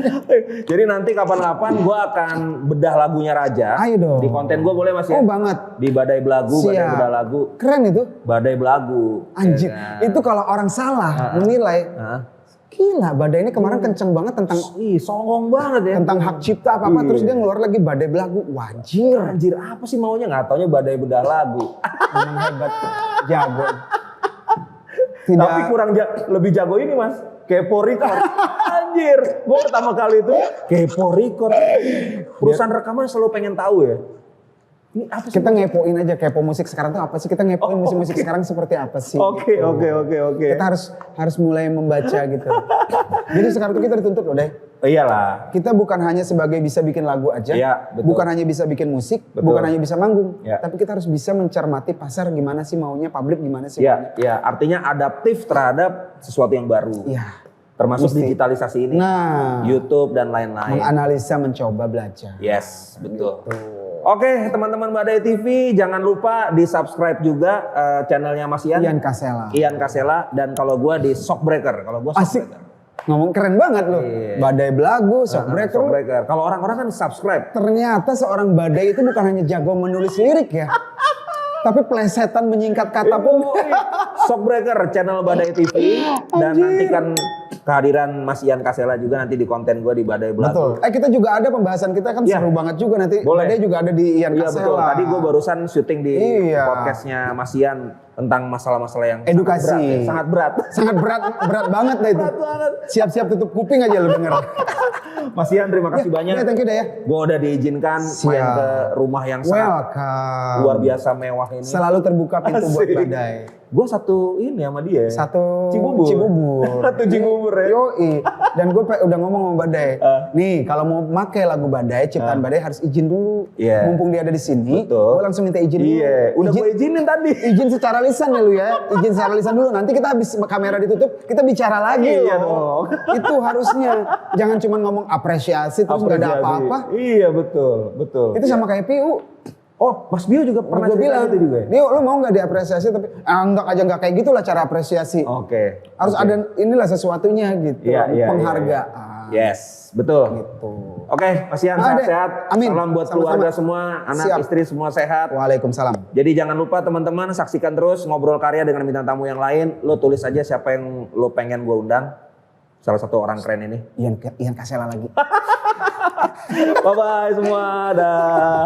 Jadi nanti kapan-kapan gue akan bedah lagunya Raja. Ayo dong. Di konten gue boleh Mas ya? Oh banget. Di Badai Belagu, Badai Siap. Bedah Lagu. Keren itu. Badai Belagu. Anjir, Ya kan? itu kalau orang salah menilai, Hah? gila Badai ini kemarin kenceng banget tentang Ih, songong banget ya. tentang hak cipta apa-apa, Iya. terus dia ngeluar lagi Badai Belagu. Wajir, Anjir, apa sih maunya? Nggak taunya Badai Bedah Lagu. memang hebat, jago. Tidak, Tapi kurang lebih jago ini Mas. Kepo Record. Anjir, gue pertama kali itu Kepo Record. Perusahaan rekaman selalu pengen tahu ya. Ini apa sih? kita ngepoin aja kepo musik sekarang tuh apa sih? Kita ngepoin musik-musik sekarang seperti apa sih? Oke. Kita harus mulai membaca gitu. Jadi sekarang tuh kita dituntut loh deh. Iyalah. Kita bukan hanya sebagai bisa bikin lagu aja, Iya, betul. bukan hanya bisa bikin musik, Betul. bukan hanya bisa manggung, Ya. tapi kita harus bisa mencermati pasar gimana sih maunya, publik gimana sih Ya, maunya. ya, artinya adaptif terhadap sesuatu yang baru. Iya. Termasuk Mesti. digitalisasi ini. Nah, YouTube dan lain-lain. menganalisa, mencoba, belajar. Yes, betul. Oke, teman-teman Badai TV, jangan lupa di-subscribe juga channelnya Mas Ian. Ian Kasela. Ian Kasela, dan kalau gua di Shockbreaker. Kalau gua Asik. Shockbreaker. Ngomong keren banget loh. Iya. Badai Belagu, Shockbreaker. Shockbreaker. Kalau orang-orang kan subscribe. Ternyata seorang Badai itu bukan hanya jago menulis lirik ya. Tapi plesetan menyingkat kata pun. Shockbreaker channel Badai TV dan nantikan kehadiran Mas Ian Kasela juga nanti di konten gue di Badai Belagu. Betul. Kita juga ada pembahasan kita kan seru banget juga nanti. Boleh. Badai juga ada di Ian Iya Kasela. betul. Tadi gue barusan syuting di podcastnya Mas Ian tentang masalah-masalah yang edukasi. sangat berat. Sangat berat banget lah itu. Berat banget. Siap-siap tutup kuping aja lu denger. Mas Ian terima kasih banyak. Ya, thank you deh ya. Gue udah diizinkan main ke rumah yang sangat luar biasa mewah ini. Selalu terbuka pintu buat Badai. Gue satu ini sama dia. Satu Cibubur. Satu Cibubur ya. Yoi. Dan gue udah ngomong sama Badai. Nih kalau mau pakai lagu Badai, ciptaan Badai harus izin dulu. Mumpung dia ada di sini, gue langsung minta izin dulu. Udah gue izinin tadi. Izin secara lisan ya lu ya. Izin secara lisan dulu. Nanti kita habis kamera ditutup, kita bicara lagi loh. Itu harusnya. Jangan cuma ngomong apresiasi terus nggak ada apa-apa. Iya betul. Itu sama kayak Piu. Oh, Mas Bio juga pernah bilang itu juga ya? Dio, lu mau nggak diapresiasi tapi anggap aja nggak kayak gitulah cara apresiasi. Oke. Harus ada inilah sesuatunya gitu. Penghargaan. Yes, betul. Gitu. Oke, Mas Ian sehat-sehat. Amin. Salam buat keluarga semua, anak istri semua sehat. Waalaikumsalam. Jadi jangan lupa teman-teman saksikan terus Ngobrol Karya dengan bintang tamu yang lain. Lo tulis aja siapa yang lo pengen gue undang. Salah satu orang keren ini. Ian Kasela lagi. Bye-bye semua. Dah.